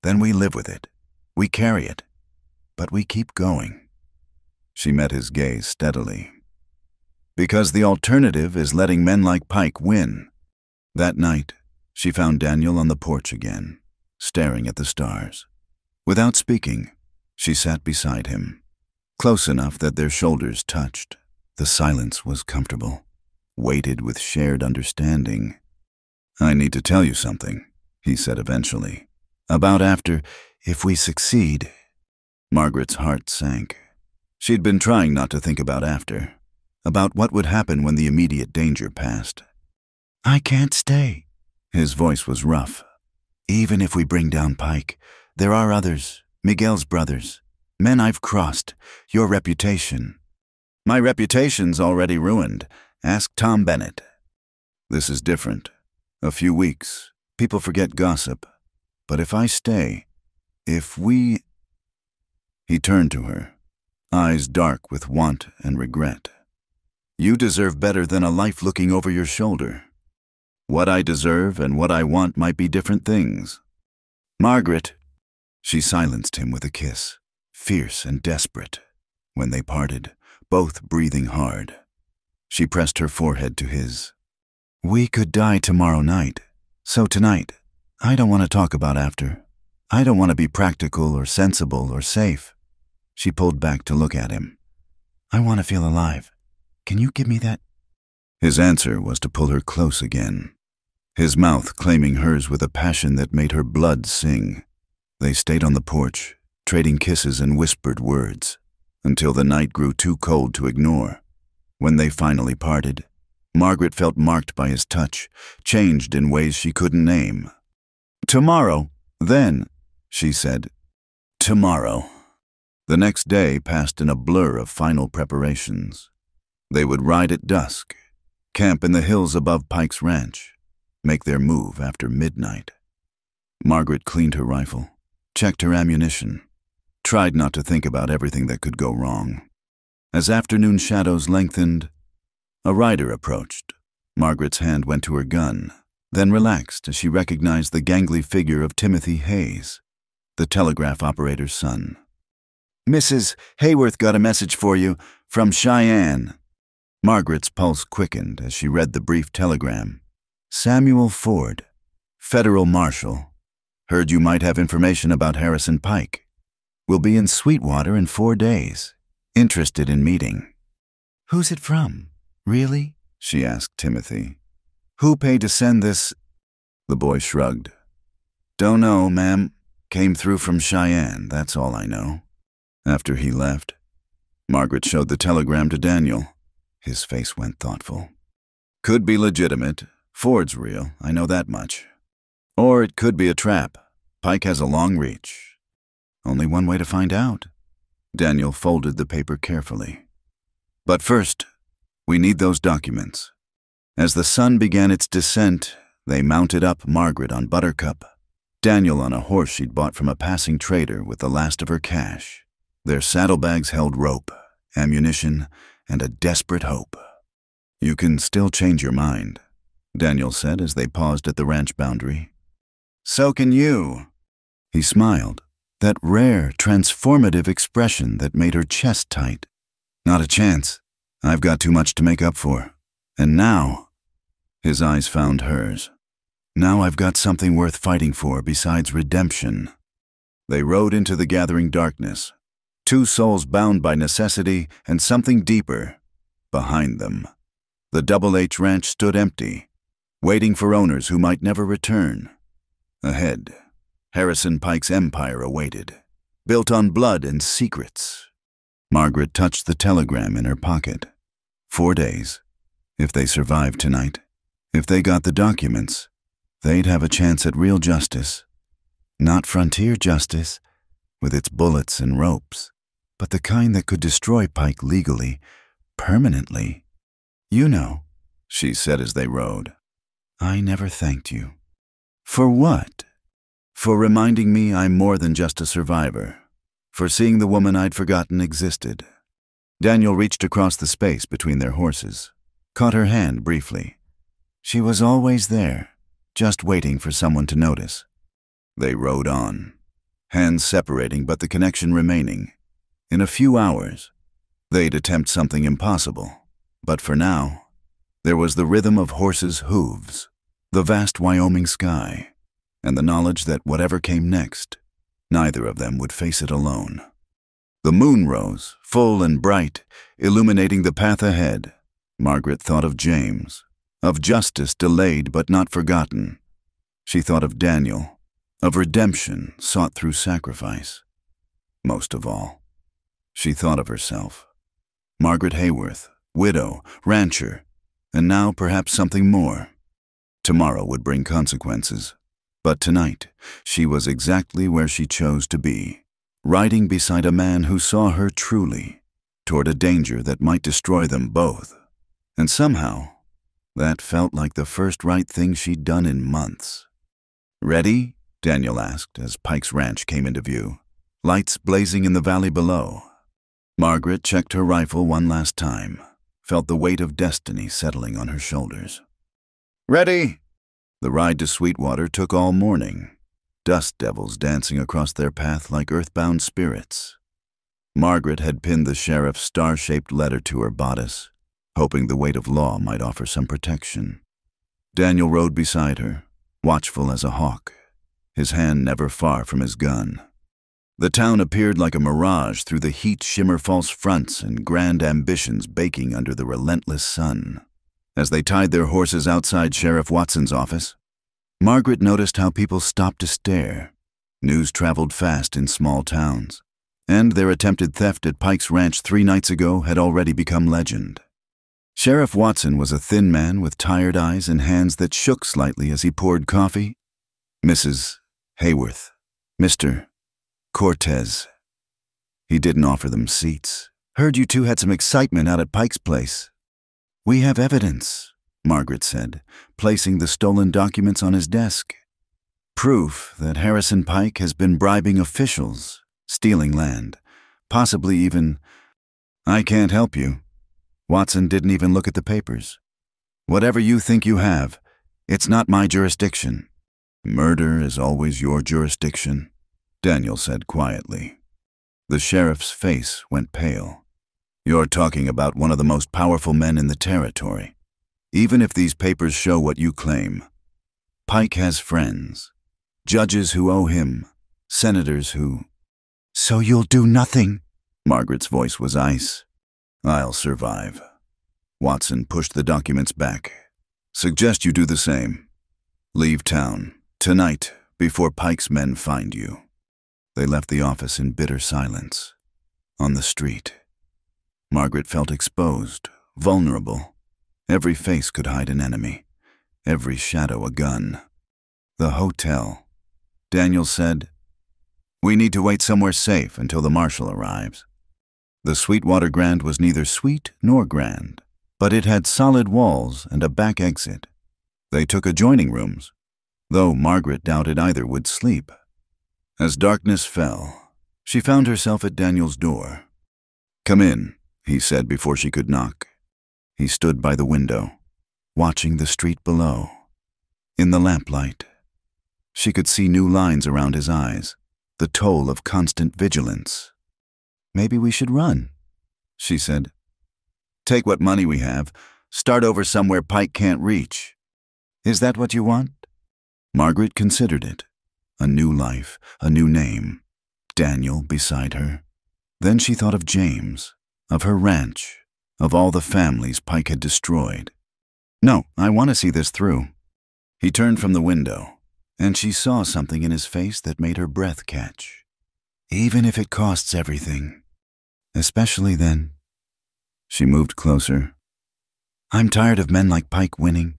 Speaker 1: then we live with it. We carry it. But we keep going." She met his gaze steadily. "Because the alternative is letting men like Pike win." That night, she found Daniel on the porch again, staring at the stars. Without speaking, she sat beside him, close enough that their shoulders touched. The silence was comfortable, weighted with shared understanding. "I need to tell you something," he said eventually. "About after, if we succeed." Margaret's heart sank. She'd been trying not to think about after, about what would happen when the immediate danger passed. "I can't stay." His voice was rough. "Even if we bring down Pike, there are others, Miguel's brothers, men I've crossed, your reputation." "My reputation's already ruined. Ask Tom Bennett." "This is different. A few weeks, people forget gossip. But if I stay, if we—" He turned to her, eyes dark with want and regret. "You deserve better than a life looking over your shoulder. What I deserve and what I want might be different things." "Margaret." She silenced him with a kiss, fierce and desperate. When they parted, both breathing hard, she pressed her forehead to his. "We could die tomorrow night. So tonight, I don't want to talk about after. I don't want to be practical or sensible or safe." She pulled back to look at him. "I want to feel alive. Can you give me that?" His answer was to pull her close again, his mouth claiming hers with a passion that made her blood sing. They stayed on the porch, trading kisses and whispered words, until the night grew too cold to ignore. When they finally parted, Margaret felt marked by his touch, changed in ways she couldn't name. "Tomorrow, then," she said. "Tomorrow." The next day passed in a blur of final preparations. They would ride at dusk, camp in the hills above Pike's ranch, make their move after midnight. Margaret cleaned her rifle, checked her ammunition, tried not to think about everything that could go wrong. As afternoon shadows lengthened, a rider approached. Margaret's hand went to her gun, then relaxed as she recognized the gangly figure of Timothy Hayes, the telegraph operator's son. "Mrs. Hayworth got a message for you from Cheyenne." Margaret's pulse quickened as she read the brief telegram. "Samuel Ford, Federal Marshal. Heard you might have information about Harrison Pike. Will be in Sweetwater in 4 days. interested in meeting.
Speaker 2: Who's it from? Really?
Speaker 1: She asked Timothy. Who paid to send this? The boy shrugged. Don't know, ma'am. Came through from Cheyenne, that's all I know. After he left, Margaret showed the telegram to Daniel. His face went thoughtful. Could be legitimate. Ford's real, I know that much. Or it could be a trap. Pike has a long reach. Only one way to find out. Daniel folded the paper carefully. But first, we need those documents. As the sun began its descent, they mounted up Margaret on Buttercup, Daniel on a horse she'd bought from a passing trader with the last of her cash. Their saddlebags held rope, ammunition, and a desperate hope. You can still change your mind, Daniel said as they paused at the ranch boundary. So can you. He smiled, that rare, transformative expression that made her chest tight. Not a chance. I've got too much to make up for. And now, his eyes found hers. Now I've got something worth fighting for besides redemption. They rode into the gathering darkness, two souls bound by necessity and something deeper behind them. The Double H Ranch stood empty, waiting for owners who might never return. Ahead, Harrison Pike's empire awaited, built on blood and secrets. Margaret touched the telegram in her pocket. 4 days. If they survived tonight, if they got the documents, they'd have a chance at real justice. Not frontier justice, with its bullets and ropes, but the kind that could destroy Pike legally, permanently. You know, she said as they rode, I never thanked you. For what? For reminding me I'm more than just a survivor. For seeing the woman I'd forgotten existed. Daniel reached across the space between their horses, caught her hand briefly. She was always there, just waiting for someone to notice. They rode on, hands separating but the connection remaining. In a few hours, they'd attempt something impossible. But for now, there was the rhythm of horses' hooves, the vast Wyoming sky, and the knowledge that whatever came next, neither of them would face it alone. The moon rose, full and bright, illuminating the path ahead. Margaret thought of James, of justice delayed but not forgotten. She thought of Daniel, of redemption sought through sacrifice. Most of all, she thought of herself. Margaret Hayworth, widow, rancher, and now perhaps something more. Tomorrow would bring consequences. But tonight, she was exactly where she chose to be, riding beside a man who saw her truly, toward a danger that might destroy them both. And somehow, that felt like the first right thing she'd done in months. Ready? Daniel asked as Pike's ranch came into view, lights blazing in the valley below. Margaret checked her rifle one last time, felt the weight of destiny settling on her shoulders. Ready? The ride to Sweetwater took all morning, dust devils dancing across their path like earthbound spirits. Margaret had pinned the sheriff's star-shaped letter to her bodice, hoping the weight of law might offer some protection. Daniel rode beside her, watchful as a hawk, his hand never far from his gun. The town appeared like a mirage through the heat shimmer false fronts and grand ambitions baking under the relentless sun. As they tied their horses outside Sheriff Watson's office, Margaret noticed how people stopped to stare. News traveled fast in small towns, and their attempted theft at Pike's ranch 3 nights ago had already become legend. Sheriff Watson was a thin man with tired eyes and hands that shook slightly as he poured coffee. Mrs. Hayworth, Mr. Cortez. He didn't offer them seats. Heard you two had some excitement out at Pike's place. We have evidence, Margaret said, placing the stolen documents on his desk. Proof that Harrison Pike has been bribing officials, stealing land, possibly even... I can't help you. Watson didn't even look at the papers. Whatever you think you have, it's not my jurisdiction. Murder is always your jurisdiction, Daniel said quietly. The sheriff's face went pale. You're talking about one of the most powerful men in the territory. Even if these papers show what you claim, Pike has friends, judges who owe him, senators who... So you'll do nothing? Margaret's voice was ice. I'll survive. Watson pushed the documents back. Suggest you do the same. Leave town, tonight, before Pike's men find you. They left the office in bitter silence. On the street, Margaret felt exposed, vulnerable. Every face could hide an enemy, every shadow a gun. The hotel. Daniel said, "We need to wait somewhere safe until the marshal arrives." The Sweetwater Grand was neither sweet nor grand, but it had solid walls and a back exit. They took adjoining rooms, though Margaret doubted either would sleep. As darkness fell, she found herself at Daniel's door. "Come in," he said before she could knock. He stood by the window, watching the street below. In the lamplight, she could see new lines around his eyes, the toll of constant vigilance. "Maybe we should run," she said. "Take what money we have, start over somewhere Pike can't reach." "Is that what you want?" Margaret considered it. A new life, a new name. Daniel beside her. Then she thought of James, of her ranch, of all the families Pike had destroyed. "No, I want to see this through." He turned from the window, and she saw something in his face that made her breath catch. "Even if it costs everything. Especially then." She moved closer. "I'm tired of men like Pike winning,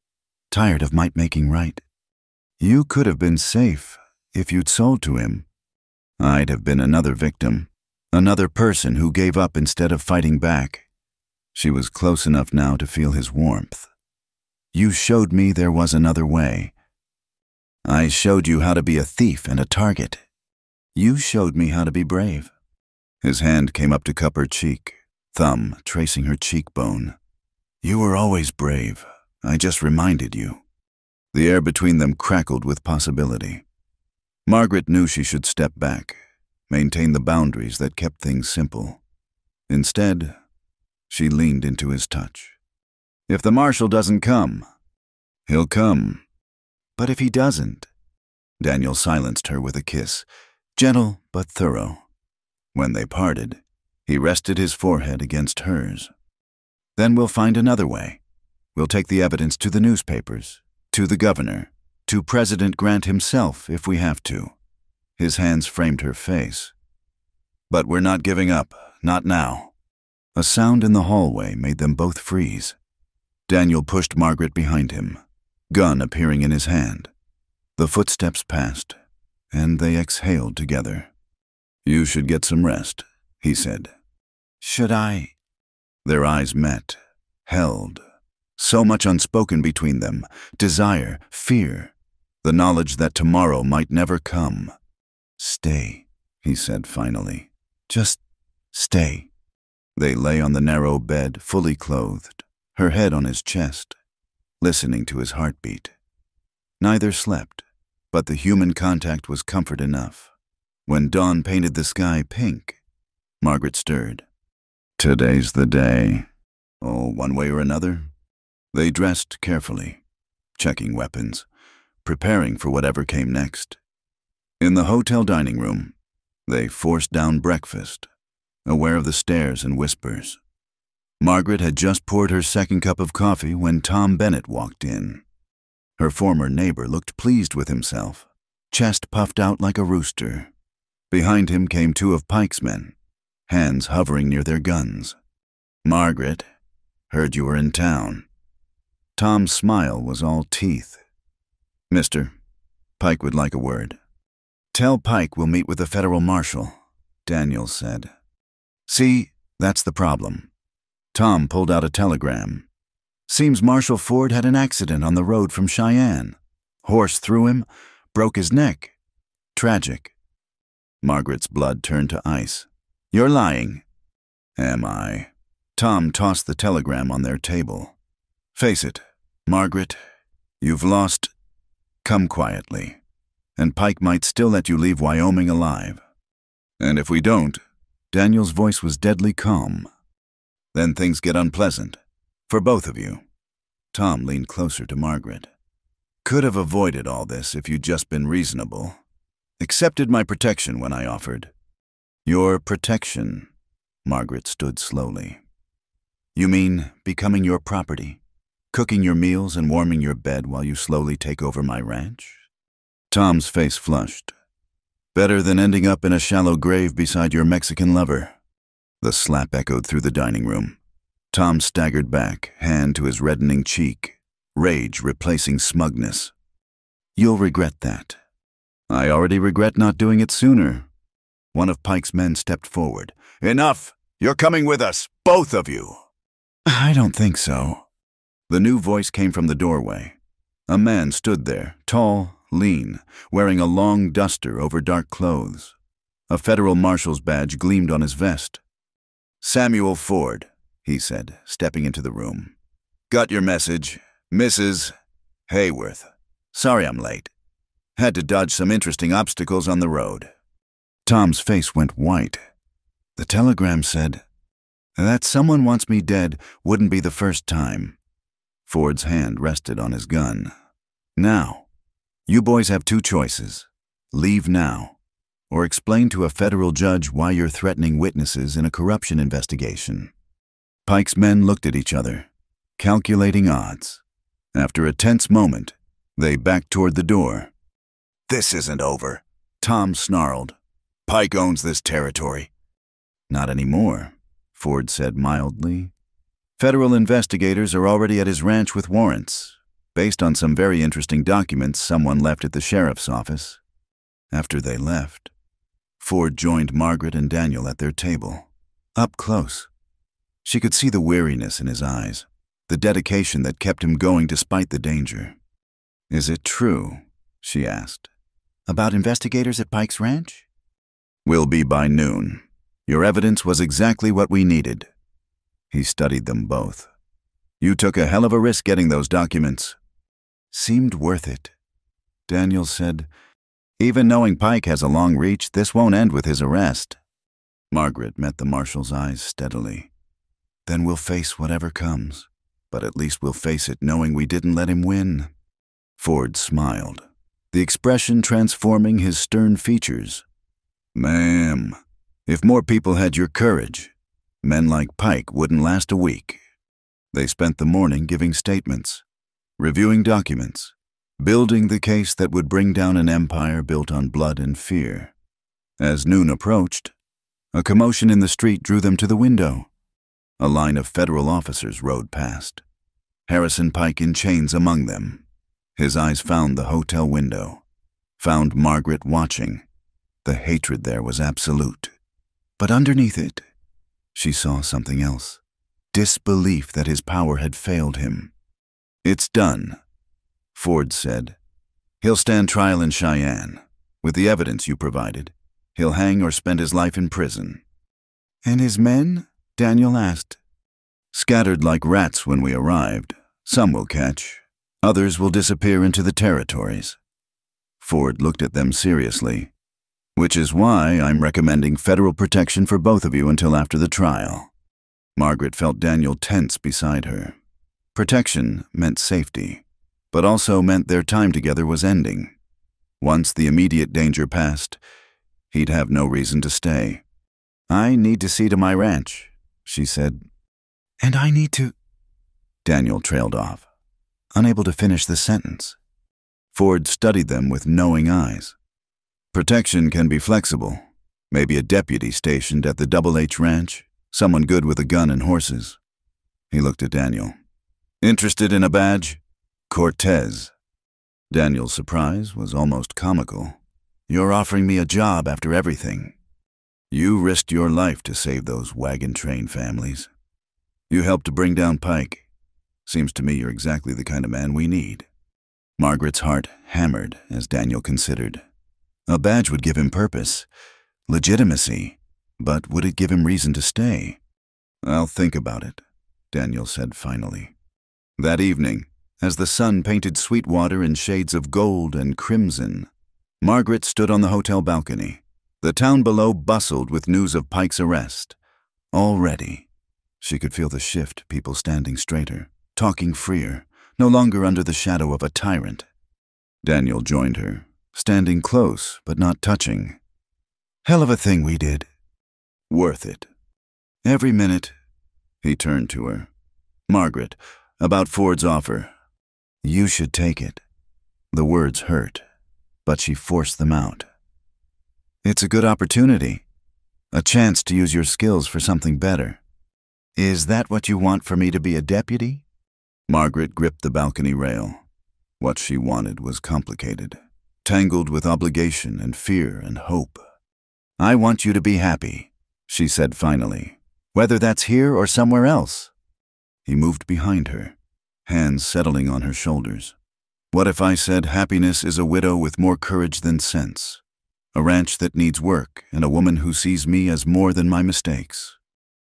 Speaker 1: tired of might making right. You could have been safe if you'd sold to him. I'd have been another victim, another person who gave up instead of fighting back." She was close enough now to feel his warmth. "You showed me there was another way. I showed you how to be a thief and a target. You showed me how to be brave." His hand came up to cup her cheek, thumb tracing her cheekbone. "You were always brave. I just reminded you." The air between them crackled with possibility. Margaret knew she should step back, maintain the boundaries that kept things simple. Instead, she leaned into his touch. "If the marshal doesn't come." "He'll come." "But if he doesn't?" Daniel silenced her with a kiss, gentle but thorough. When they parted, he rested his forehead against hers. "Then we'll find another way. We'll take the evidence to the newspapers, to the governor, to President Grant himself if we have to." His hands framed her face. "But we're not giving up, not now." A sound in the hallway made them both freeze. Daniel pushed Margaret behind him, gun appearing in his hand. The footsteps passed, and they exhaled together. "You should get some rest," he said. "Should I?" Their eyes met, held. So much unspoken between them, desire, fear, the knowledge that tomorrow might never come. "Stay," he said finally. "Just stay." They lay on the narrow bed, fully clothed, her head on his chest, listening to his heartbeat. Neither slept, but the human contact was comfort enough. When dawn painted the sky pink, Margaret stirred. "Today's the day." "Oh, one way or another." They dressed carefully, checking weapons, preparing for whatever came next. In the hotel dining room, they forced down breakfast, aware of the stares and whispers. Margaret had just poured her second cup of coffee when Tom Bennett walked in. Her former neighbor looked pleased with himself, chest puffed out like a rooster. Behind him came two of Pike's men, hands hovering near their guns. "Margaret, heard you were in town." Tom's smile was all teeth. "Mister, Pike would like a word." "Tell Pike we'll meet with the federal marshal," Daniel said. "See, that's the problem." Tom pulled out a telegram. "Seems Marshal Ford had an accident on the road from Cheyenne. Horse threw him, broke his neck. Tragic." Margaret's blood turned to ice. "You're lying." "Am I?" Tom tossed the telegram on their table. "Face it, Margaret, you've lost. Come quietly, and Pike might still let you leave Wyoming alive. And if we don't," Daniel's voice was deadly calm, "then things get unpleasant, for both of you." Tom leaned closer to Margaret. "Could have avoided all this if you'd just been reasonable. Accepted my protection when I offered." "Your protection," Margaret stood slowly. You mean becoming your property? Cooking your meals and warming your bed while you slowly take over my ranch? Tom's face flushed. Better than ending up in a shallow grave beside your Mexican lover. The slap echoed through the dining room. Tom staggered back, hand to his reddening cheek, rage replacing smugness. You'll regret that. I already regret not doing it sooner. One of Pike's men stepped forward. Enough! You're coming with us, both of you! I don't think so. The new voice came from the doorway. A man stood there, tall, lean, wearing a long duster over dark clothes. A federal marshal's badge gleamed on his vest. Samuel Ford, he said, stepping into the room. Got your message, Mrs. Hayworth. Sorry I'm late. Had to dodge some interesting obstacles on the road. Tom's face went white. The telegram said, that someone wants me dead wouldn't be the first time. Ford's hand rested on his gun. Now, you boys have two choices. Leave now, or explain to a federal judge why you're threatening witnesses in a corruption investigation. Pike's men looked at each other, calculating odds. After a tense moment, they backed toward the door. This isn't over, Tom snarled. Pike owns this territory. Not anymore, Ford said mildly. Federal investigators are already at his ranch with warrants, based on some very interesting documents someone left at the sheriff's office. After they left, Ford joined Margaret and Daniel at their table, up close. She could see the weariness in his eyes, the dedication that kept him going despite the danger. Is it true, she asked, about investigators at Pike's ranch? Will be by noon. Your evidence was exactly what we needed. He studied them both. You took a hell of a risk getting those documents. Seemed worth it. Daniel said, even knowing Pike has a long reach, this won't end with his arrest. Margaret met the marshal's eyes steadily. Then we'll face whatever comes, but at least we'll face it knowing we didn't let him win. Ford smiled, the expression transforming his stern features. Ma'am, if more people had your courage, men like Pike wouldn't last a week. They spent the morning giving statements, reviewing documents, building the case that would bring down an empire built on blood and fear. As noon approached, a commotion in the street drew them to the window. A line of federal officers rode past, Harrison Pike in chains among them. His eyes found the hotel window, found Margaret watching. The hatred there was absolute. But underneath it, she saw something else. Disbelief that his power had failed him. It's done, Ford said. He'll stand trial in Cheyenne. With the evidence you provided, he'll hang or spend his life in prison. And his men? Daniel asked. Scattered like rats when we arrived. Some will catch. Others will disappear into the territories. Ford looked at them seriously. Which is why I'm recommending federal protection for both of you until after the trial. Margaret felt Daniel tense beside her. Protection meant safety, but also meant their time together was ending. Once the immediate danger passed, he'd have no reason to stay. I need to see to my ranch, she said. And I need to... Daniel trailed off, unable to finish the sentence. Ford studied them with knowing eyes. Protection can be flexible. Maybe a deputy stationed at the Double H Ranch, someone good with a gun and horses. He looked at Daniel. Interested in a badge? Cortez. Daniel's surprise was almost comical. You're offering me a job after everything. You risked your life to save those wagon train families. You helped to bring down Pike. Seems to me you're exactly the kind of man we need. Margaret's heart hammered as Daniel considered. A badge would give him purpose, legitimacy, but would it give him reason to stay? I'll think about it, Daniel said finally. That evening, as the sun painted Sweetwater in shades of gold and crimson, Margaret stood on the hotel balcony. The town below bustled with news of Pike's arrest. Already, she could feel the shift, people standing straighter, talking freer, no longer under the shadow of a tyrant. Daniel joined her, standing close but not touching. Hell of a thing we did. Worth it. Every minute. He turned to her. Margaret, about Ford's offer.
Speaker 2: You should take it.
Speaker 1: The words hurt, but she forced them out.
Speaker 2: It's a good opportunity. A chance to use your skills for something better. Is that what you want for me to be a deputy?
Speaker 1: Margaret gripped the balcony rail. What she wanted was complicated, tangled with obligation and fear and hope.
Speaker 2: I want you to be happy, she said finally, whether that's here or somewhere else.
Speaker 1: He moved behind her, hands settling on her shoulders. What if I said happiness is a widow with more courage than sense? A ranch that needs work and a woman who sees me as more than my mistakes.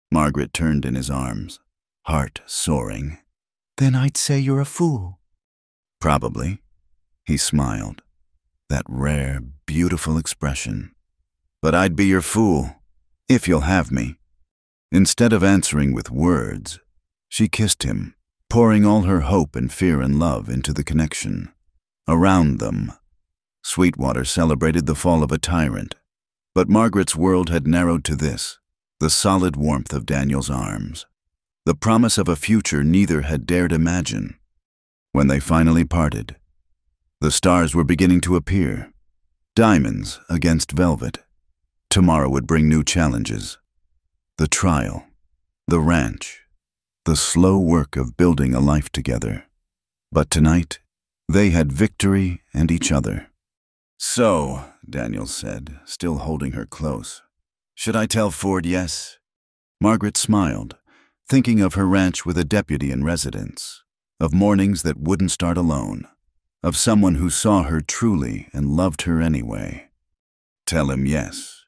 Speaker 1: Margaret turned in his arms, heart soaring.
Speaker 2: Then I'd say you're a fool.
Speaker 1: Probably. He smiled. That rare, beautiful expression. But I'd be your fool, if you'll have me. Instead of answering with words, she kissed him, pouring all her hope and fear and love into the connection. Around them, Sweetwater celebrated the fall of a tyrant, but Margaret's world had narrowed to this, the solid warmth of Daniel's arms, the promise of a future neither had dared imagine. When they finally parted, the stars were beginning to appear, diamonds against velvet. Tomorrow would bring new challenges. The trial, the ranch, the slow work of building a life together. But tonight, they had victory and each other. So, Daniel said, still holding her close, should I tell Ford yes? Margaret smiled, thinking of her ranch with a deputy in residence, of mornings that wouldn't start alone, of someone who saw her truly and loved her anyway. Tell him yes.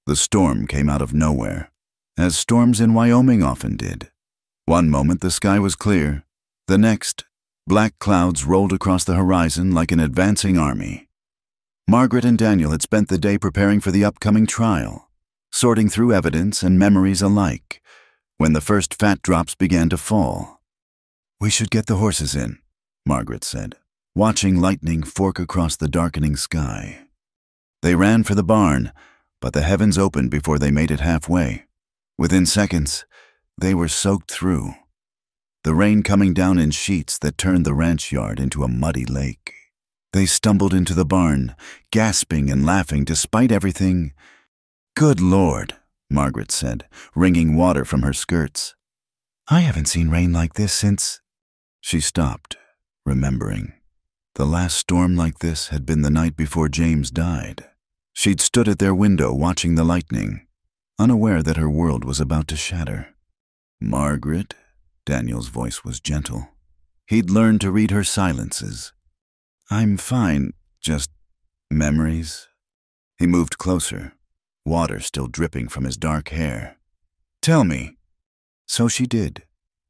Speaker 1: The storm came out of nowhere, as storms in Wyoming often did. One moment the sky was clear, the next, black clouds rolled across the horizon like an advancing army. Margaret and Daniel had spent the day preparing for the upcoming trial, sorting through evidence and memories alike, when the first fat drops began to fall. We should get the horses in, Margaret said, watching lightning fork across the darkening sky. They ran for the barn, but the heavens opened before they made it halfway. Within seconds, they were soaked through, the rain coming down in sheets that turned the ranch yard into a muddy lake. They stumbled into the barn, gasping and laughing despite everything. Good Lord, Margaret said, wringing water from her skirts.
Speaker 2: I haven't seen rain like this since...
Speaker 1: She stopped, remembering. The last storm like this had been the night before James died. She'd stood at their window watching the lightning, unaware that her world was about to shatter. Margaret, Daniel's voice was gentle. He'd learned to read her silences. I'm fine, just memories. He moved closer, water still dripping from his dark hair. Tell me. So she did.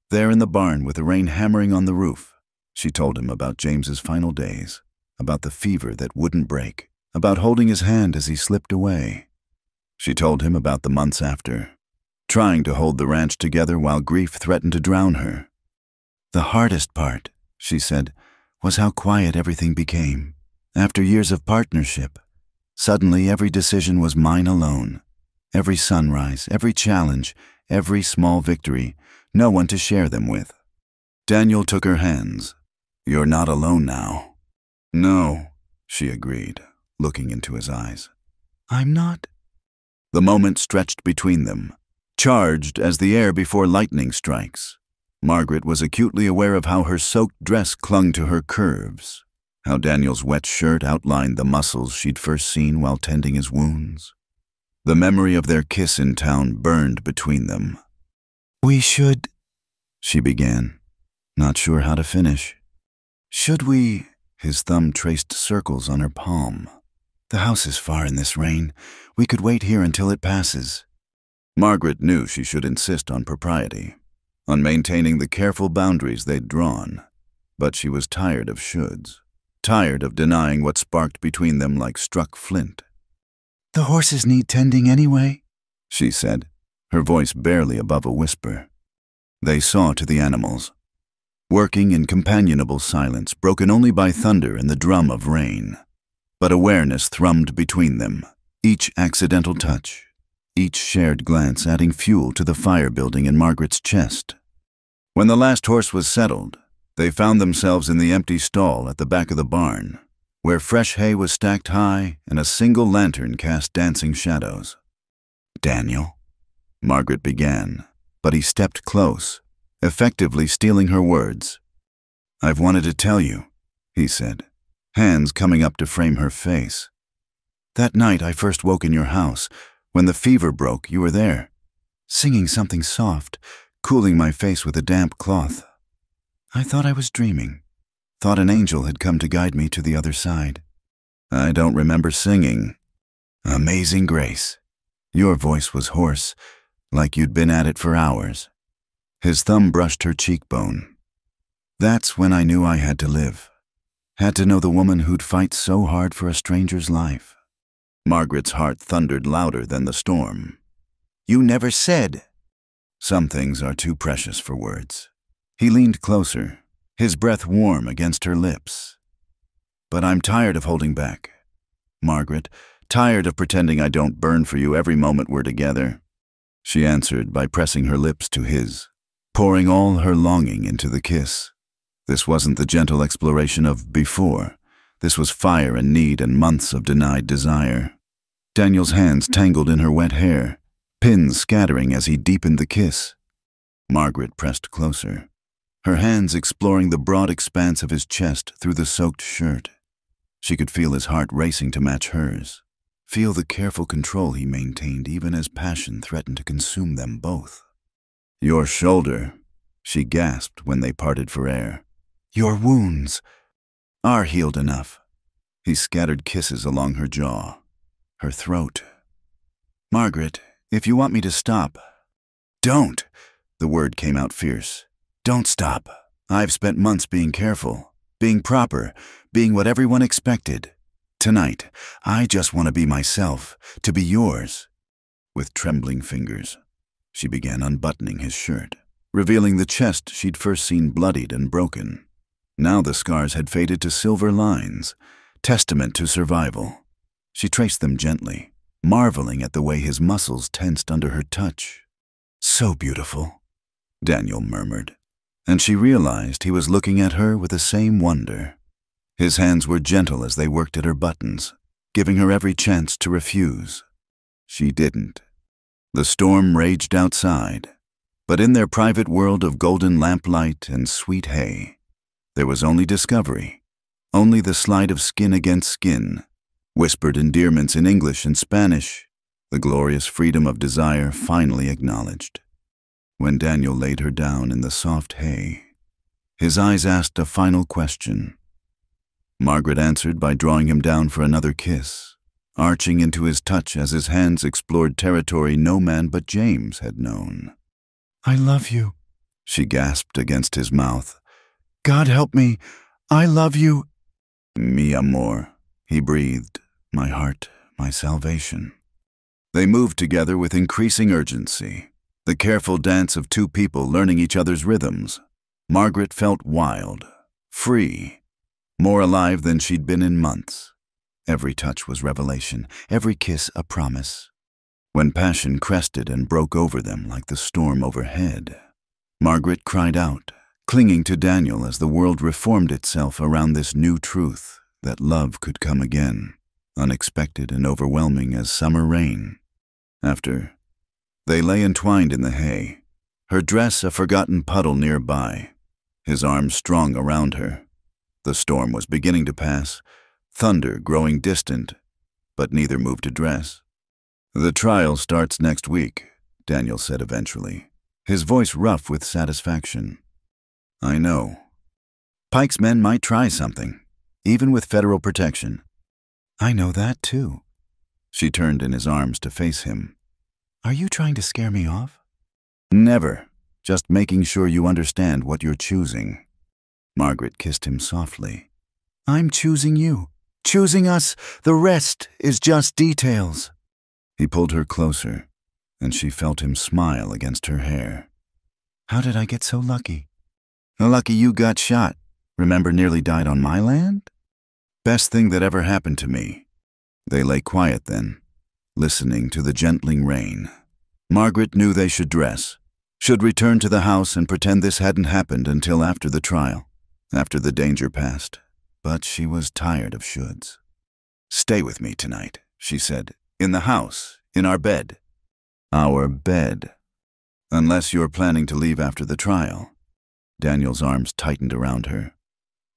Speaker 1: There in the barn with the rain hammering on the roof, she told him about James's final days, about the fever that wouldn't break, about holding his hand as he slipped away. She told him about the months after, trying to hold the ranch together while grief threatened to drown her.
Speaker 2: The hardest part, she said, was how quiet everything became. After years of partnership, suddenly every decision was mine alone. Every sunrise, every challenge, every small victory, no one to share them with. Daniel took her hands. You're not alone now. No, she agreed, looking into his eyes. I'm not.
Speaker 1: The moment stretched between them, charged as the air before lightning strikes. Margaret was acutely aware of how her soaked dress clung to her curves, how Daniel's wet shirt outlined the muscles she'd first seen while tending his wounds. The memory of their kiss in town burned between them.
Speaker 2: We should,
Speaker 1: she began, not sure how to finish. Should we? His thumb traced circles on her palm.
Speaker 2: The house is far in this rain. We could wait here until it passes.
Speaker 1: Margaret knew she should insist on propriety, on maintaining the careful boundaries they'd drawn, but she was tired of shoulds, tired of denying what sparked between them like struck flint.
Speaker 2: The horses need tending anyway,
Speaker 1: she said, her voice barely above a whisper. They saw to the animals, working in companionable silence broken only by thunder and the drum of rain. But awareness thrummed between them, each accidental touch, each shared glance adding fuel to the fire building in Margaret's chest. When the last horse was settled, they found themselves in the empty stall at the back of the barn, where fresh hay was stacked high and a single lantern cast dancing shadows. "Daniel," Margaret began, but he stepped close, effectively stealing her words. "I've wanted to tell you," he said, hands coming up to frame her face. "That night I first woke in your house, when the fever broke, you were there, singing something soft, cooling my face with a damp cloth. I thought I was dreaming, thought an angel had come to guide me to the other side. I don't remember singing. Amazing Grace." Your voice was hoarse, like you'd been at it for hours. His thumb brushed her cheekbone. "That's when I knew I had to live. Had to know the woman who'd fight so hard for a stranger's life." Margaret's heart thundered louder than the storm. "You never said." Some things are too precious for words. He leaned closer, his breath warm against her lips. "But I'm tired of holding back, Margaret, tired of pretending I don't burn for you every moment we're together." She answered by pressing her lips to his, pouring all her longing into the kiss. This wasn't the gentle exploration of before. This was fire and need and months of denied desire. Daniel's hands tangled in her wet hair, pins scattering as he deepened the kiss. Margaret pressed closer, her hands exploring the broad expanse of his chest through the soaked shirt. She could feel his heart racing to match hers, feel the careful control he maintained even as passion threatened to consume them both. "Your shoulder," she gasped when they parted for air. "Your wounds are healed enough." He scattered kisses along her jaw, her throat. "Margaret, if you want me to stop—" "Don't!" The word came out fierce. "Don't stop. I've spent months being careful, being proper, being what everyone expected. Tonight, I just want to be myself, to be yours." With trembling fingers, she began unbuttoning his shirt, revealing the chest she'd first seen bloodied and broken. Now the scars had faded to silver lines, testament to survival. She traced them gently, marveling at the way his muscles tensed under her touch. "So beautiful," Daniel murmured, and she realized he was looking at her with the same wonder. His hands were gentle as they worked at her buttons, giving her every chance to refuse. She didn't. The storm raged outside, but in their private world of golden lamplight and sweet hay, there was only discovery, only the slide of skin against skin, whispered endearments in English and Spanish, the glorious freedom of desire finally acknowledged. When Daniel laid her down in the soft hay, his eyes asked a final question. Margaret answered by drawing him down for another kiss, arching into his touch as his hands explored territory no man but James had known. "I love you," she gasped against his mouth. "God help me, I love you." "Mi amor," he breathed, "my heart, my salvation." They moved together with increasing urgency, the careful dance of two people learning each other's rhythms. Margaret felt wild, free, more alive than she'd been in months. Every touch was revelation, every kiss a promise. When passion crested and broke over them like the storm overhead, Margaret cried out, clinging to Daniel as the world reformed itself around this new truth that love could come again, unexpected and overwhelming as summer rain. After, they lay entwined in the hay, her dress a forgotten puddle nearby, his arms strong around her. The storm was beginning to pass, thunder growing distant, but neither moved to dress. "The trial starts next week," Daniel said eventually, his voice rough with satisfaction. "I know. Pike's men might try something, even with federal protection." "I know that too." She turned in his arms to face him. "Are you trying to scare me off?" "Never. Just making sure you understand what you're choosing." Margaret kissed him softly. "I'm choosing you. Choosing us. The rest is just details." He pulled her closer, and she felt him smile against her hair. "How did I get so lucky?" "Lucky you got shot. Remember nearly died on my land?" "Best thing that ever happened to me." They lay quiet then, listening to the gentling rain. Margaret knew they should dress, should return to the house and pretend this hadn't happened until after the trial, after the danger passed. But she was tired of shoulds. "Stay with me tonight," she said. "In the house, in our bed." "Our bed. Unless you're planning to leave after the trial." Daniel's arms tightened around her.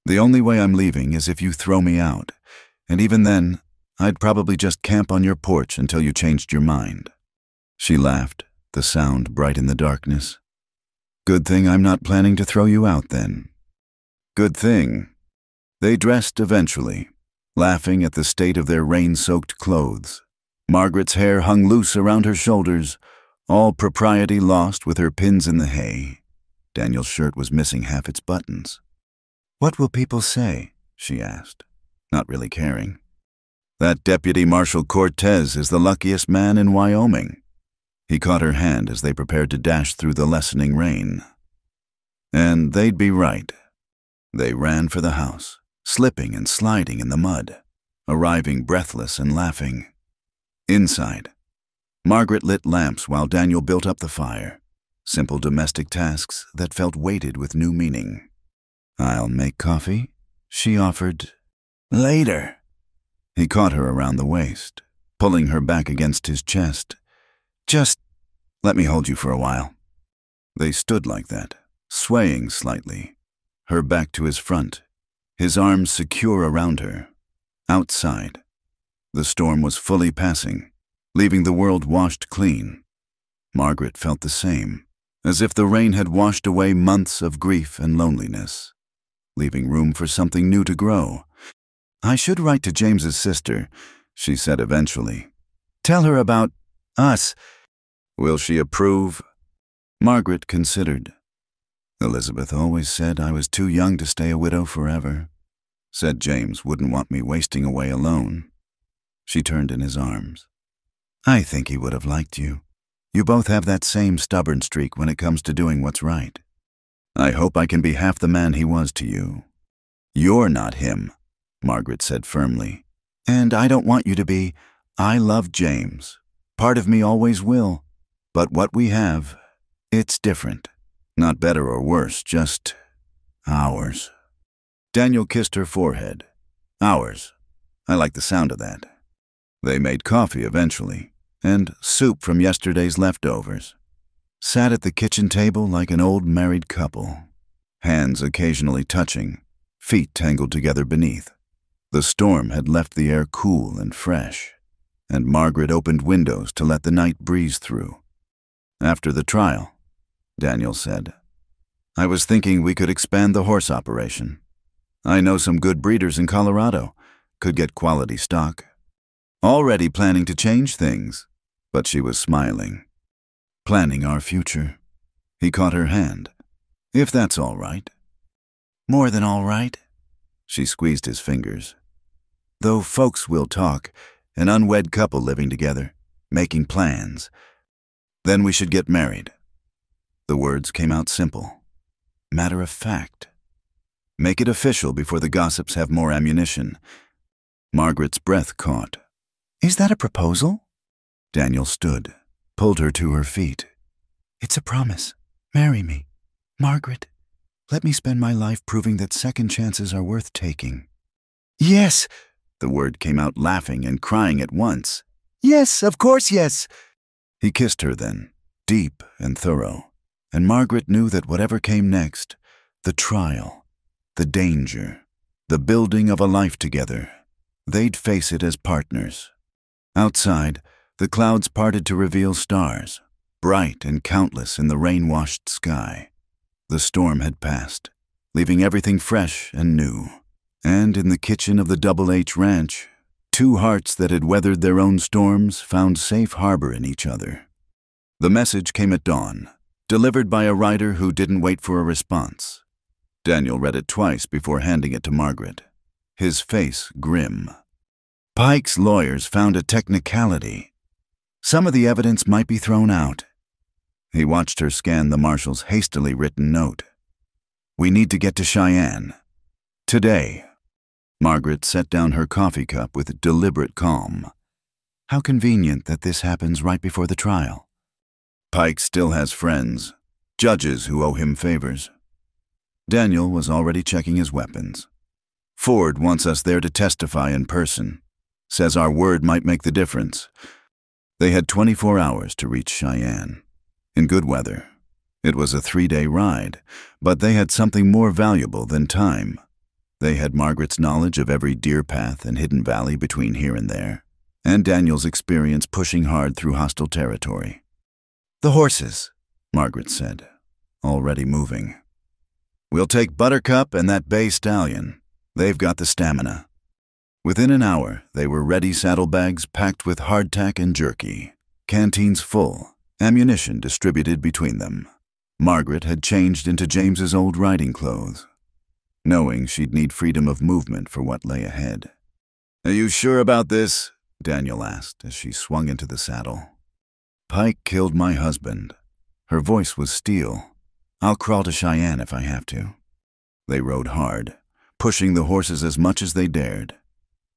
Speaker 1: "The only way I'm leaving is if you throw me out, and even then, I'd probably just camp on your porch until you changed your mind." She laughed, the sound bright in the darkness. "Good thing I'm not planning to throw you out then." "Good thing." They dressed eventually, laughing at the state of their rain-soaked clothes. Margaret's hair hung loose around her shoulders, all propriety lost with her pins in the hay. Daniel's shirt was missing half its buttons. "What will people say?" she asked, not really caring. "That Deputy Marshal Cortez is the luckiest man in Wyoming." He caught her hand as they prepared to dash through the lessening rain. And they'd be right. They ran for the house, slipping and sliding in the mud, arriving breathless and laughing. Inside, Margaret lit lamps while Daniel built up the fire, simple domestic tasks that felt weighted with new meaning. "I'll make coffee," she offered. "Later." He caught her around the waist, pulling her back against his chest. "Just let me hold you for a while." They stood like that, swaying slightly, her back to his front, his arms secure around her. Outside, the storm was fully passing, leaving the world washed clean. Margaret felt the same, as if the rain had washed away months of grief and loneliness, leaving room for something new to grow. "I should write to James's sister," she said eventually. "Tell her about us." "Will she approve?" Margaret considered. "Elizabeth always said I was too young to stay a widow forever. Said James wouldn't want me wasting away alone." She turned in his arms. "I think he would have liked you. You both have that same stubborn streak when it comes to doing what's right. I hope I can be half the man he was to you." "You're not him," Margaret said firmly. "And I don't want you to be. I love James. Part of me always will. But what we have, it's different. Not better or worse, just ours." Daniel kissed her forehead. "Ours. I like the sound of that." They made coffee eventually, and soup from yesterday's leftovers. Sat at the kitchen table like an old married couple, hands occasionally touching, feet tangled together beneath. The storm had left the air cool and fresh, and Margaret opened windows to let the night breeze through. "After the trial," Daniel said, "I was thinking we could expand the horse operation. I know some good breeders in Colorado, could get quality stock. Already planning to change things," but she was smiling. "Planning our future." He caught her hand. "If that's all right." "More than all right." She squeezed his fingers. "Though folks will talk, an unwed couple living together, making plans. Then we should get married." The words came out simple, matter of fact. Make it official before the gossips have more ammunition. Margaret's breath caught. "Is that a proposal?" Daniel stood, pulled her to her feet. "It's a promise. Marry me. Margaret, let me spend my life proving that second chances are worth taking." "Yes!" The word came out laughing and crying at once. "Yes, of course, yes!" He kissed her then, deep and thorough, and Margaret knew that whatever came next, the trial, the danger, the building of a life together, they'd face it as partners. Outside, the clouds parted to reveal stars, bright and countless in the rain-washed sky. The storm had passed, leaving everything fresh and new. And in the kitchen of the Double H Ranch, two hearts that had weathered their own storms found safe harbor in each other. The message came at dawn, delivered by a writer who didn't wait for a response. Daniel read it twice before handing it to Margaret, his face grim. Pike's lawyers found a technicality. Some of the evidence might be thrown out. He watched her scan the marshal's hastily written note. "We need to get to Cheyenne. Today." Margaret set down her coffee cup with deliberate calm.
Speaker 2: How convenient that this happens right before the trial.
Speaker 1: Pike still has friends, judges who owe him favors.
Speaker 2: Daniel was already checking his weapons.
Speaker 1: Ford wants us there to testify in person. Says our word might make the difference.
Speaker 2: They had 24 hours to reach Cheyenne. In good weather. It was a 3-day ride, but they had something more valuable than time. They had Margaret's knowledge of every deer path and hidden valley between here and there, and Daniel's experience pushing hard through hostile territory.
Speaker 1: "The horses,"
Speaker 2: Margaret said, already moving.
Speaker 1: "We'll take Buttercup and that bay stallion. They've got the stamina."
Speaker 2: Within an hour, they were ready saddlebags packed with hardtack and jerky, canteens full, ammunition distributed between them. Margaret had changed into James's old riding clothes, knowing she'd need freedom of movement for what lay ahead.
Speaker 1: "Are you sure about this?"
Speaker 2: Daniel asked as she swung into the saddle. "Pike killed my husband." Her voice was steel. "I'll crawl to Cheyenne if I have to." They rode hard, pushing the horses as much as they dared.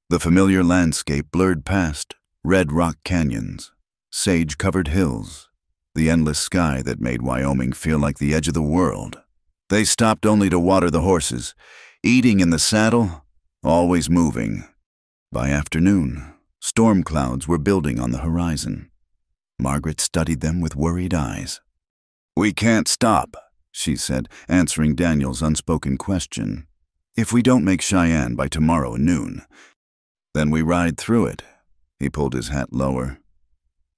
Speaker 2: The familiar landscape blurred past, red rock canyons, sage-covered hills, the endless sky that made Wyoming feel like the edge of the world.
Speaker 1: They stopped only to water the horses, eating in the saddle, always moving.
Speaker 2: By afternoon, storm clouds were building on the horizon. Margaret studied them with worried eyes.
Speaker 1: "We can't stop,"
Speaker 2: she said, answering Daniel's unspoken question. "If we don't make Cheyenne by tomorrow noon, then we ride through it." He pulled his hat lower.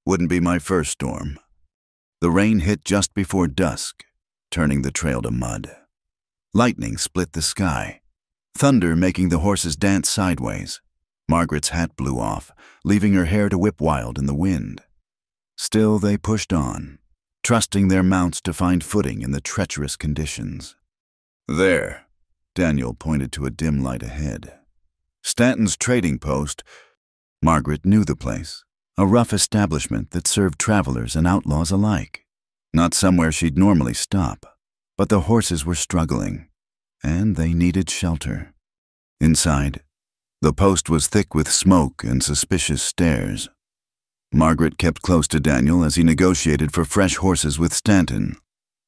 Speaker 2: "Wouldn't be my first storm." The rain hit just before dusk, turning the trail to mud. Lightning split the sky, thunder making the horses dance sideways. Margaret's hat blew off, leaving her hair to whip wild in the wind. Still they pushed on, trusting their mounts to find footing in the treacherous conditions.
Speaker 1: "There,"
Speaker 2: Daniel pointed to a dim light ahead. "Stanton's trading post." Margaret knew the place, a rough establishment that served travelers and outlaws alike. Not somewhere she'd normally stop, but the horses were struggling, and they needed shelter. Inside, the post was thick with smoke and suspicious stares. Margaret kept close to Daniel as he negotiated for fresh horses with Stanton,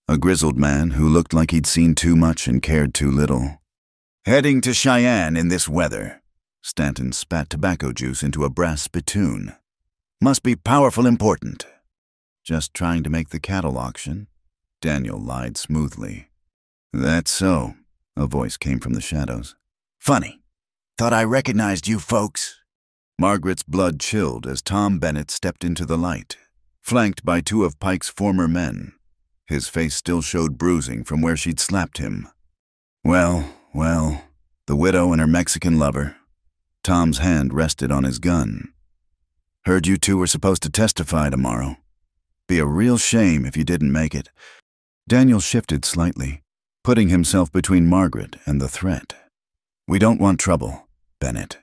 Speaker 2: a grizzled man who looked like he'd seen too much and cared too little.
Speaker 1: "Heading to Cheyenne in this weather."
Speaker 2: Stanton spat tobacco juice into a brass spittoon.
Speaker 1: "Must be powerful important."
Speaker 2: "Just trying to make the cattle auction," Daniel lied smoothly. "That's so," a voice came from the shadows.
Speaker 1: "Funny. Thought I recognized you folks."
Speaker 2: Margaret's blood chilled as Tom Bennett stepped into the light, flanked by 2 of Pike's former men. His face still showed bruising from where she'd slapped him. Well, the widow and her Mexican lover. Tom's hand rested on his gun. "Heard you 2 were supposed to testify tomorrow. Be a real shame if you didn't make it." Daniel shifted slightly, putting himself between Margaret and the threat. "We don't want trouble, Bennett."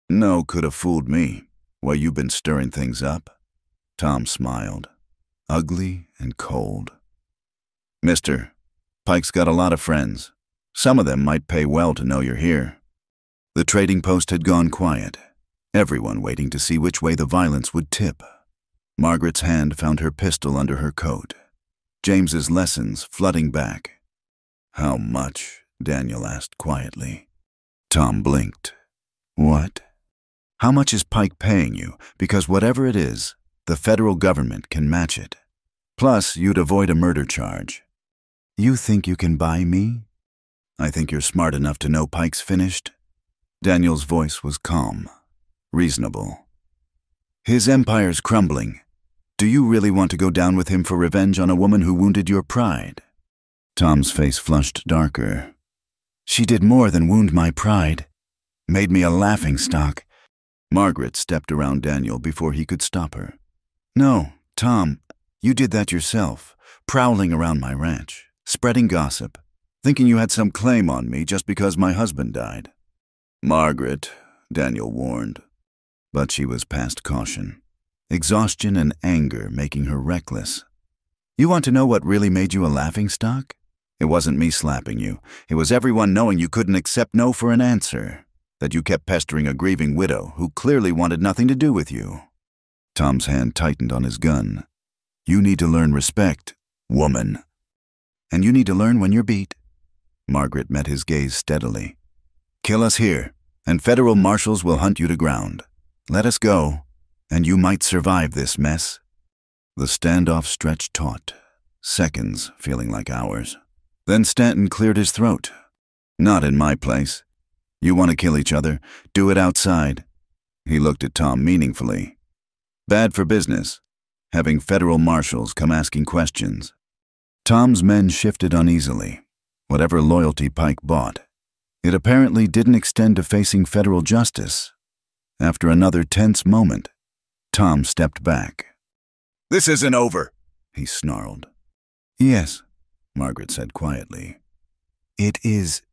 Speaker 2: "No, could have fooled me. While you've been stirring things up." Tom smiled, ugly and cold. "Mister, Pike's got a lot of friends. Some of them might pay well to know you're here." The trading post had gone quiet, everyone waiting to see which way the violence would tip. Margaret's hand found her pistol under her coat, James's lessons flooding back. "How much?" Daniel asked quietly. Tom blinked. "What?" "How much is Pike paying you? Because whatever it is, the federal government can match it. Plus, you'd avoid a murder charge." "You think you can buy me?" "I think you're smart enough to know Pike's finished." Daniel's voice was calm, reasonable. "His empire's crumbling. Do you really want to go down with him for revenge on a woman who wounded your pride?" Tom's face flushed darker. "She did more than wound my pride. Made me a laughingstock." Margaret stepped around Daniel before he could stop her. "No, Tom, you did that yourself, prowling around my ranch, spreading gossip, thinking you had some claim on me just because my husband died."
Speaker 1: "Margaret," Daniel warned.
Speaker 2: But she was past caution, exhaustion and anger making her reckless. "You want to know what really made you a laughingstock? It wasn't me slapping you. It was everyone knowing you couldn't accept no for an answer, that you kept pestering a grieving widow who clearly wanted nothing to do with you.
Speaker 1: Tom's hand tightened on his gun. You need to learn respect, woman. And you need to learn when you're beat. Margaret met his gaze steadily. Kill us here, and federal marshals will hunt you to ground. Let us go, and you might survive this mess. The standoff stretched taut, seconds feeling like hours. Then Stanton cleared his throat. Not in my place. You want to kill each other? Do it outside. He looked at Tom meaningfully. Bad for business, having federal marshals come asking questions. Tom's men shifted uneasily. Whatever loyalty Pike bought, it apparently didn't extend to facing federal justice. After another tense moment, Tom stepped back. This isn't over, he snarled. Yes, Margaret said quietly. It is.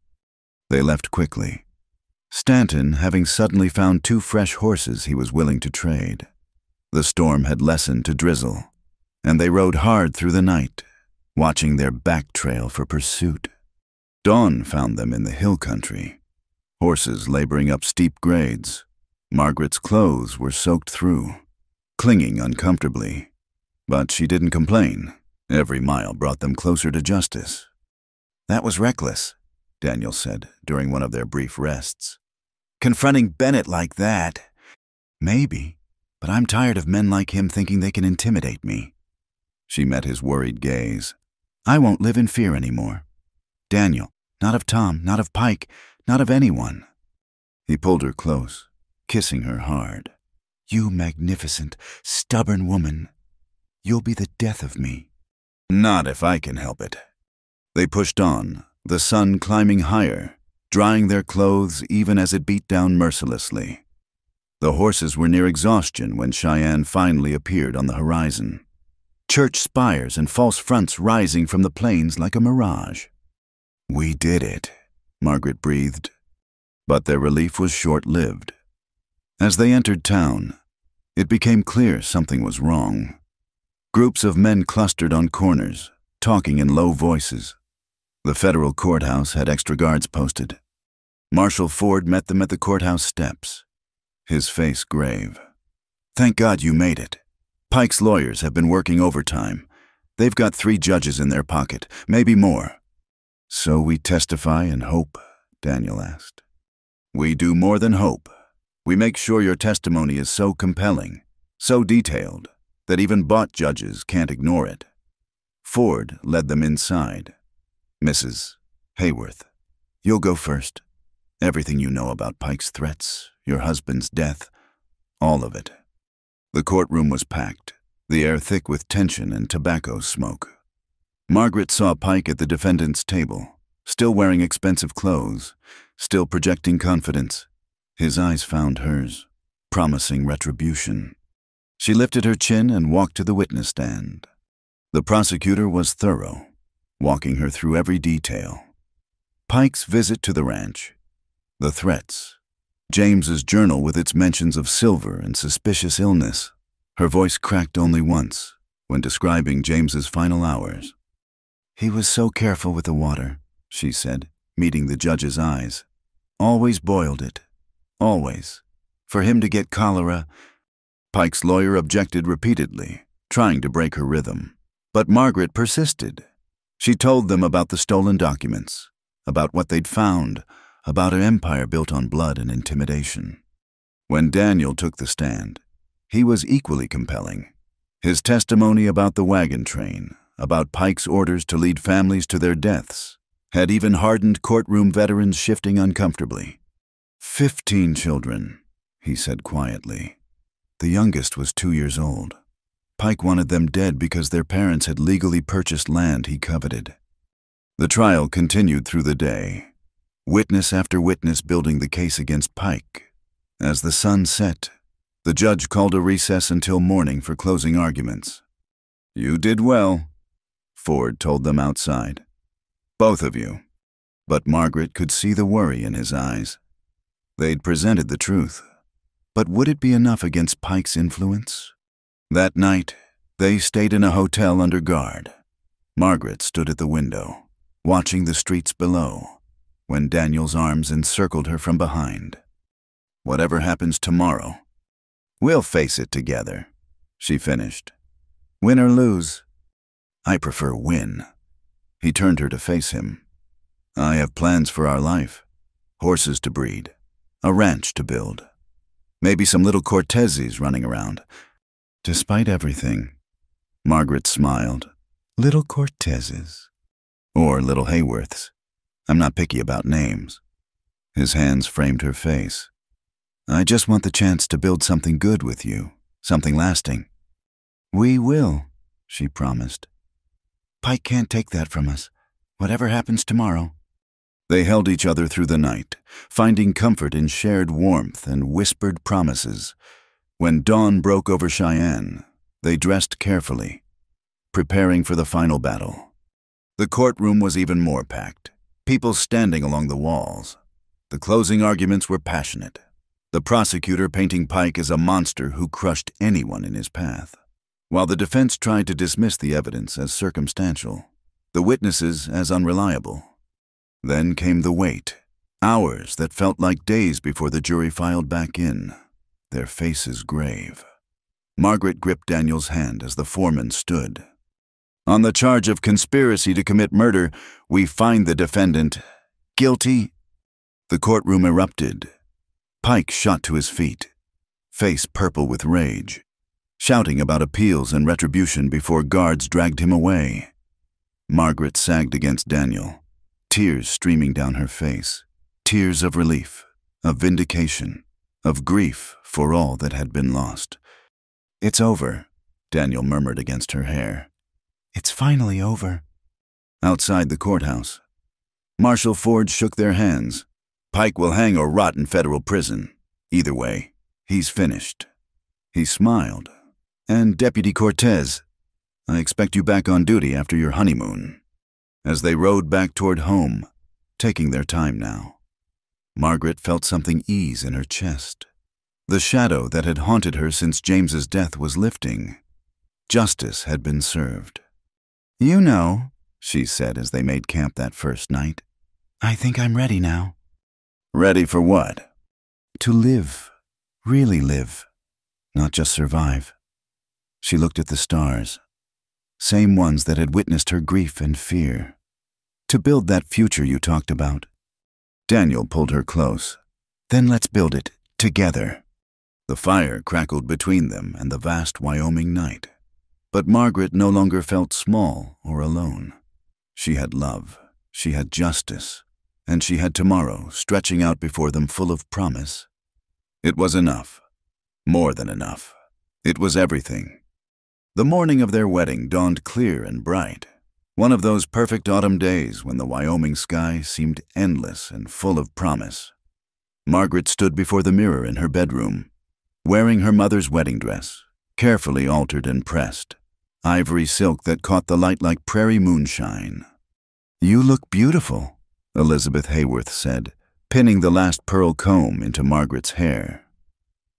Speaker 1: They left quickly. Stanton having suddenly found 2 fresh horses he was willing to trade. The storm had lessened to drizzle, and they rode hard through the night, watching their back trail for pursuit. Dawn found them in the hill country, horses laboring up steep grades. Margaret's clothes were soaked through, clinging uncomfortably, but she didn't complain. Every mile brought them closer to justice. That was reckless, Daniel said during one of their brief rests. Confronting Bennett like that. Maybe, but I'm tired of men like him thinking they can intimidate me. She met his worried gaze. I won't live in fear anymore. Daniel, not of Tom, not of Pike, not of anyone. He pulled her close, kissing her hard. You magnificent, stubborn woman. You'll be the death of me. Not if I can help it. They pushed on, the sun climbing higher, drying their clothes even as it beat down mercilessly. The horses were near exhaustion when Cheyenne finally appeared on the horizon. Church spires and false fronts rising from the plains like a mirage. We did it, Margaret breathed. But their relief was short-lived. As they entered town, it became clear something was wrong. Groups of men clustered on corners, talking in low voices. The federal courthouse had extra guards posted. Marshal Ford met them at the courthouse steps, his face grave. Thank God you made it. Pike's lawyers have been working overtime. They've got 3 judges in their pocket, maybe more. So we testify and hope, Daniel asked. We do more than hope. We make sure your testimony is so compelling, so detailed, that even bought judges can't ignore it. Ford led them inside. Mrs. Hayworth, you'll go first. Everything you know about Pike's threats, your husband's death, all of it. The courtroom was packed, the air thick with tension and tobacco smoke. Margaret saw Pike at the defendant's table, still wearing expensive clothes, still projecting confidence. His eyes found hers, promising retribution. She lifted her chin and walked to the witness stand. The prosecutor was thorough, walking her through every detail. Pike's visit to the ranch, the threats, James's journal with its mentions of silver and suspicious illness. Her voice cracked only once, when describing James's final hours. He was so careful with the water, she said, meeting the judge's eyes. Always boiled it. Always. For him to get cholera. Pike's lawyer objected repeatedly, trying to break her rhythm. But Margaret persisted. She told them about the stolen documents, about what they'd found, about an empire built on blood and intimidation. When Daniel took the stand, he was equally compelling. His testimony about the wagon train, about Pike's orders to lead families to their deaths, had even hardened courtroom veterans shifting uncomfortably. 15 children, he said quietly. The youngest was 2 years old. Pike wanted them dead because their parents had legally purchased land he coveted. The trial continued through the day, witness after witness building the case against Pike. As the sun set, the judge called a recess until morning for closing arguments. You did well, Ford told them outside. Both of you. But Margaret could see the worry in his eyes. They'd presented the truth. But would it be enough against Pike's influence? That night, they stayed in a hotel under guard. Margaret stood at the window, watching the streets below, when Daniel's arms encircled her from behind. Whatever happens tomorrow, we'll face it together. she finished. Win or lose? I prefer win. He turned her to face him. I have plans for our life. Horses to breed. A ranch to build. Maybe some little Corteses running around. Despite everything, Margaret smiled. Little Corteses. Or little Hayworths. I'm not picky about names. His hands framed her face. I just want the chance to build something good with you. Something lasting. We will, she promised. Pike can't take that from us. Whatever happens tomorrow. They held each other through the night, finding comfort in shared warmth and whispered promises. When dawn broke over Cheyenne, they dressed carefully, preparing for the final battle. The courtroom was even more packed, people standing along the walls. The closing arguments were passionate, the prosecutor painting Pike as a monster who crushed anyone in his path, while the defense tried to dismiss the evidence as circumstantial, the witnesses as unreliable. Then came the wait, hours that felt like days before the jury filed back in, their faces grave. Margaret gripped Daniel's hand as the foreman stood. On the charge of conspiracy to commit murder, we find the defendant guilty. The courtroom erupted. Pike shot to his feet, face purple with rage, shouting about appeals and retribution before guards dragged him away. Margaret sagged against Daniel, tears streaming down her face, tears of relief, of vindication, of grief for all that had been lost. It's over, Daniel murmured against her hair. It's finally over. Outside the courthouse, Marshal Ford shook their hands. Pike will hang or rot in federal prison. Either way, he's finished. He smiled. And Deputy Cortez, I expect you back on duty after your honeymoon. As they rode back toward home, taking their time now, Margaret felt something ease in her chest. The shadow that had haunted her since James's death was lifting. Justice had been served. You know, she said as they made camp that first night, I think I'm ready now. Ready for what? To live. Really live. Not just survive. She looked at the stars. Same ones that had witnessed her grief and fear. To build that future you talked about. Daniel pulled her close. Then let's build it, together. The fire crackled between them and the vast Wyoming night. But Margaret no longer felt small or alone. She had love, she had justice, and she had tomorrow stretching out before them full of promise. It was enough. More than enough. It was everything. The morning of their wedding dawned clear and bright. One of those perfect autumn days when the Wyoming sky seemed endless and full of promise. Margaret stood before the mirror in her bedroom, wearing her mother's wedding dress, carefully altered and pressed, ivory silk that caught the light like prairie moonshine. You look beautiful, Elizabeth Hayworth said, pinning the last pearl comb into Margaret's hair.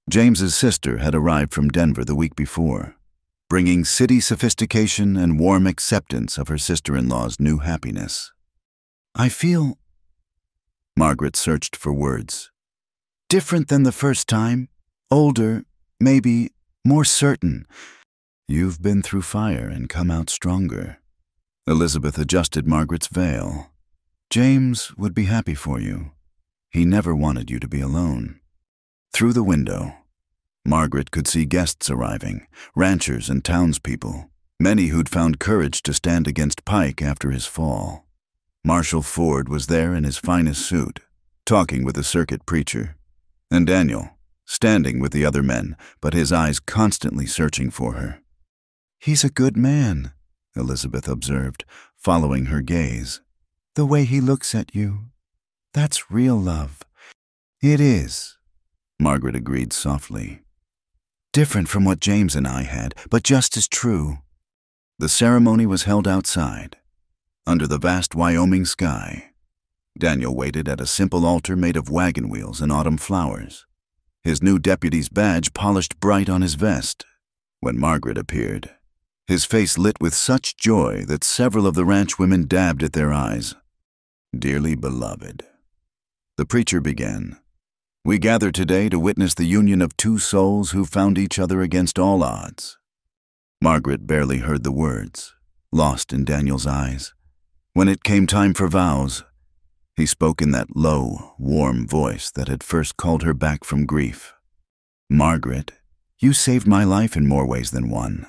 Speaker 1: James's sister had arrived from Denver the week before, bringing city sophistication and warm acceptance of her sister-in-law's new happiness. I feel, Margaret searched for words, different than the first time, older, maybe more certain. You've been through fire and come out stronger. Elizabeth adjusted Margaret's veil. James would be happy for you. He never wanted you to be alone. Through the window, Margaret could see guests arriving, ranchers and townspeople, many who'd found courage to stand against Pike after his fall. Marshal Ford was there in his finest suit, talking with a circuit preacher, and Daniel, standing with the other men, but his eyes constantly searching for her. He's a good man, Elizabeth observed, following her gaze. The way he looks at you, that's real love. It is, Margaret agreed softly. Different from what James and I had, but just as true. The ceremony was held outside, under the vast Wyoming sky. Daniel waited at a simple altar made of wagon wheels and autumn flowers, his new deputy's badge polished bright on his vest. When Margaret appeared, his face lit with such joy that several of the ranch women dabbed at their eyes. Dearly beloved. The preacher began. We gather today to witness the union of two souls who found each other against all odds, Margaret barely heard the words, lost in Daniel's eyes. When it came time for vows, he spoke in that low, warm voice that had first called her back from grief. "Margaret, you saved my life in more ways than one.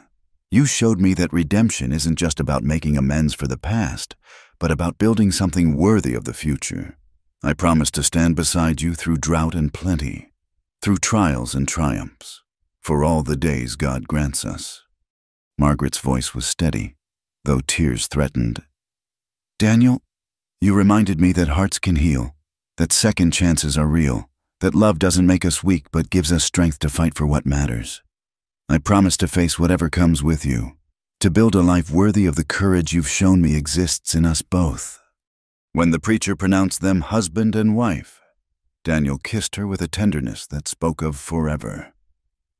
Speaker 1: You showed me that redemption isn't just about making amends for the past, but about building something worthy of the future. I promise to stand beside you through drought and plenty, through trials and triumphs, for all the days God grants us." Margaret's voice was steady, though tears threatened. "Daniel, you reminded me that hearts can heal, that second chances are real, that love doesn't make us weak but gives us strength to fight for what matters. I promise to face whatever comes with you, to build a life worthy of the courage you've shown me exists in us both." When the preacher pronounced them husband and wife, Daniel kissed her with a tenderness that spoke of forever.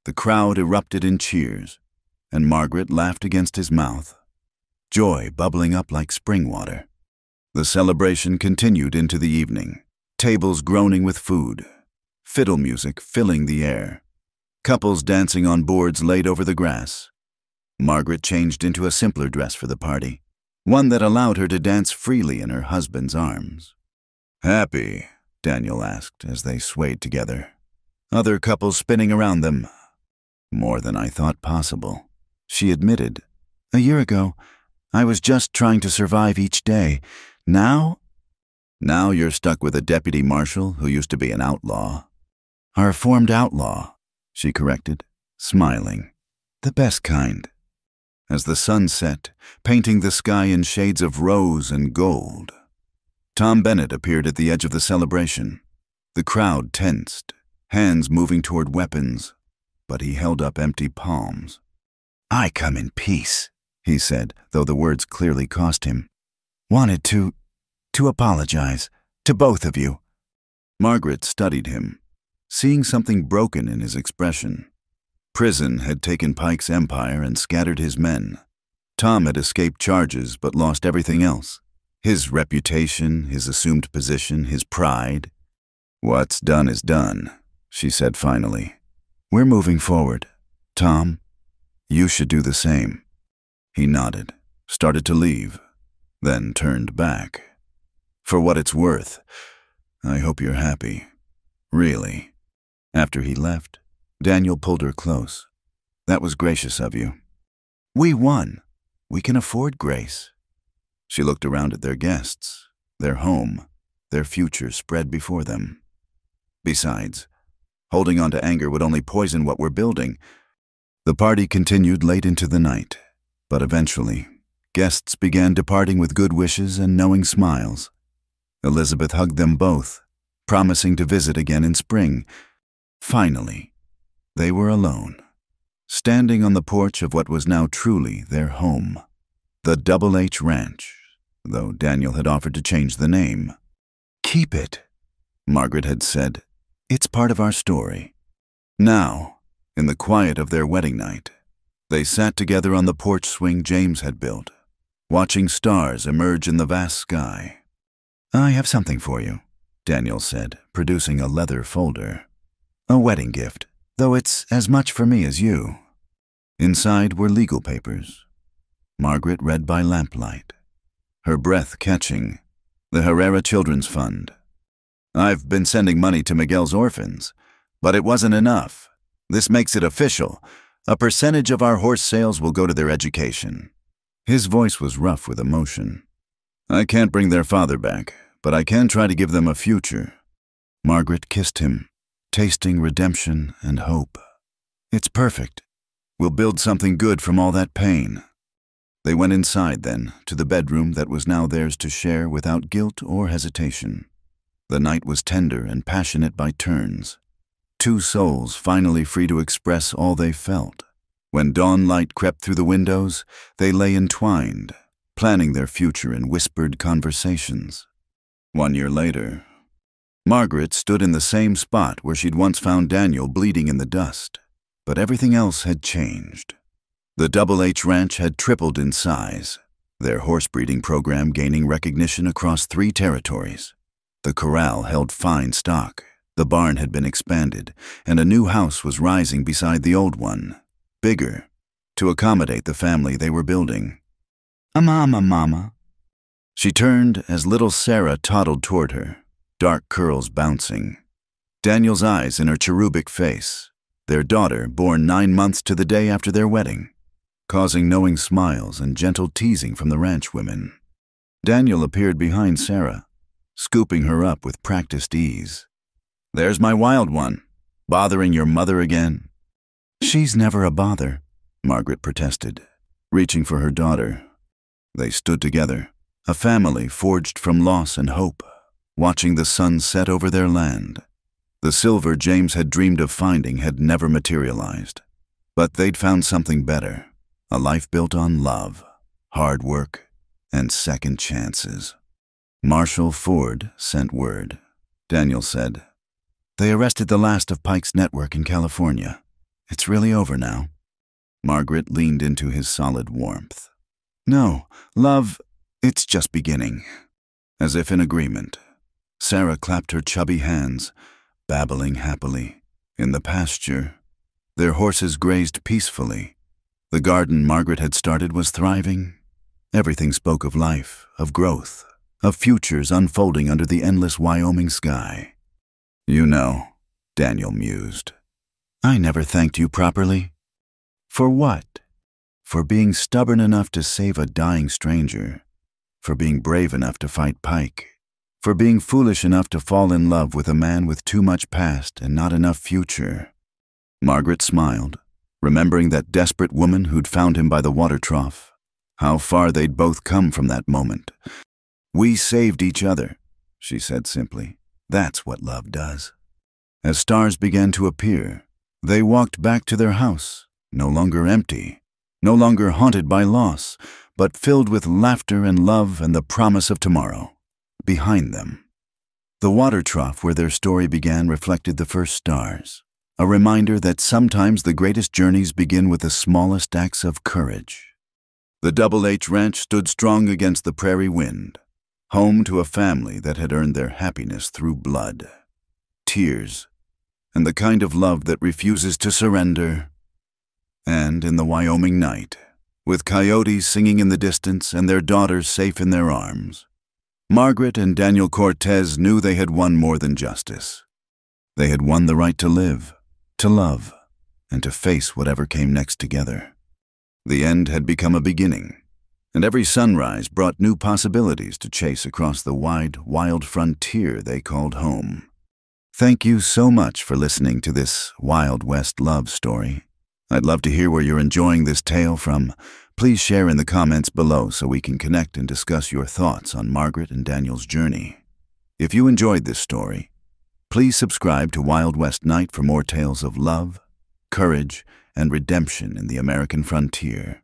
Speaker 1: The crowd erupted in cheers, and Margaret laughed against his mouth, joy bubbling up like spring water. The celebration continued into the evening, tables groaning with food, fiddle music filling the air, couples dancing on boards laid over the grass. Margaret changed into a simpler dress for the party, one that allowed her to dance freely in her husband's arms. "Happy?" Daniel asked as they swayed together, other couples spinning around them. "More than I thought possible," she admitted. "A year ago, I was just trying to survive each day. Now you're stuck with a deputy marshal who used to be an outlaw." "A reformed outlaw," she corrected, smiling. "The best kind." As the sun set, painting the sky in shades of rose and gold, Tom Bennett appeared at the edge of the celebration. The crowd tensed, hands moving toward weapons, but he held up empty palms. "I come in peace," he said, though the words clearly cost him. "Wanted to apologize to both of you." Margaret studied him, seeing something broken in his expression. Prison had taken Pike's empire and scattered his men. Tom had escaped charges but lost everything else. His reputation, his assumed position, his pride. "What's done is done," she said finally. "We're moving forward. Tom, you should do the same." He nodded, started to leave, then turned back. "For what it's worth, I hope you're happy. Really." After he left, Daniel pulled her close. "That was gracious of you. We won. We can afford grace." She looked around at their guests, their home, their future spread before them. Besides, holding on to anger would only poison what we're building. The party continued late into the night, but eventually, guests began departing with good wishes and knowing smiles. Elizabeth hugged them both, promising to visit again in spring. Finally, they were alone, standing on the porch of what was now truly their home, the Double H Ranch, though Daniel had offered to change the name. "Keep it," Margaret had said. "It's part of our story." Now, in the quiet of their wedding night, they sat together on the porch swing James had built, watching stars emerge in the vast sky. "I have something for you," Daniel said, producing a leather folder. "A wedding gift, though it's as much for me as you." Inside were legal papers. Margaret read by lamplight, her breath catching. "The Herrera Children's Fund. I've been sending money to Miguel's orphans, but it wasn't enough. This makes it official. A percentage of our horse sales will go to their education." His voice was rough with emotion. "I can't bring their father back, but I can try to give them a future." Margaret kissed him, tasting redemption and hope. "It's perfect. We'll build something good from all that pain." They went inside then, to the bedroom that was now theirs to share without guilt or hesitation. The night was tender and passionate by turns. Two souls finally free to express all they felt. When dawn light crept through the windows, they lay entwined, planning their future in whispered conversations. 1 year later, Margaret stood in the same spot where she'd once found Daniel bleeding in the dust, but everything else had changed. The Double H Ranch had tripled in size, their horse breeding program gaining recognition across 3 territories. The corral held fine stock, the barn had been expanded, and a new house was rising beside the old one, bigger, to accommodate the family they were building.
Speaker 2: Mama.
Speaker 1: She turned as little Sarah toddled toward her, dark curls bouncing. Daniel's eyes in her cherubic face, their daughter born 9 months to the day after their wedding, causing knowing smiles and gentle teasing from the ranch women. Daniel appeared behind Sarah, scooping her up with practiced ease. "There's my wild one, bothering your mother again."
Speaker 2: "She's never a bother,"
Speaker 1: Margaret protested, reaching for her daughter. They stood together, a family forged from loss and hope, watching the sun set over their land. The silver James had dreamed of finding had never materialized, but they'd found something better, a life built on love, hard work, and second chances. Marshal Ford sent word. Daniel said,
Speaker 2: "They arrested the last of Pike's network in California. It's really over now."
Speaker 1: Margaret leaned into his solid warmth.
Speaker 2: "No, love, it's just beginning."
Speaker 1: As if in agreement, Sarah clapped her chubby hands, babbling happily. In the pasture, their horses grazed peacefully. The garden Margaret had started was thriving. Everything spoke of life, of growth, of futures unfolding under the endless Wyoming sky. "You know," Daniel mused,
Speaker 2: "I never thanked you properly."
Speaker 1: "For what?"
Speaker 2: "For being stubborn enough to save a dying stranger. For being brave enough to fight Pike. For being foolish enough to fall in love with a man with too much past and not enough future."
Speaker 1: Margaret smiled, remembering that desperate woman who'd found him by the water trough. How far they'd both come from that moment. "We saved each other," she said simply. "That's what love does." As stars began to appear, they walked back to their house, no longer empty, no longer haunted by loss, but filled with laughter and love and the promise of tomorrow. Behind them, the water trough where their story began reflected the first stars, a reminder that sometimes the greatest journeys begin with the smallest acts of courage. The Double H Ranch stood strong against the prairie wind, home to a family that had earned their happiness through blood, tears, and the kind of love that refuses to surrender. And in the Wyoming night, with coyotes singing in the distance and their daughters safe in their arms, Margaret and Daniel Cortez knew they had won more than justice. They had won the right to live, to love, and to face whatever came next together. The end had become a beginning, and every sunrise brought new possibilities to chase across the wide, wild frontier they called home. Thank you so much for listening to this Wild West love story. I'd love to hear where you're enjoying this tale from. Please share in the comments below so we can connect and discuss your thoughts on Margaret and Daniel's journey. If you enjoyed this story, please subscribe to Wild West Night for more tales of love, courage, and redemption in the American frontier.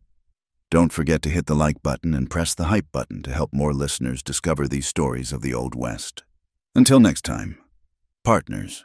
Speaker 1: Don't forget to hit the like button and press the hype button to help more listeners discover these stories of the Old West. Until next time, partners.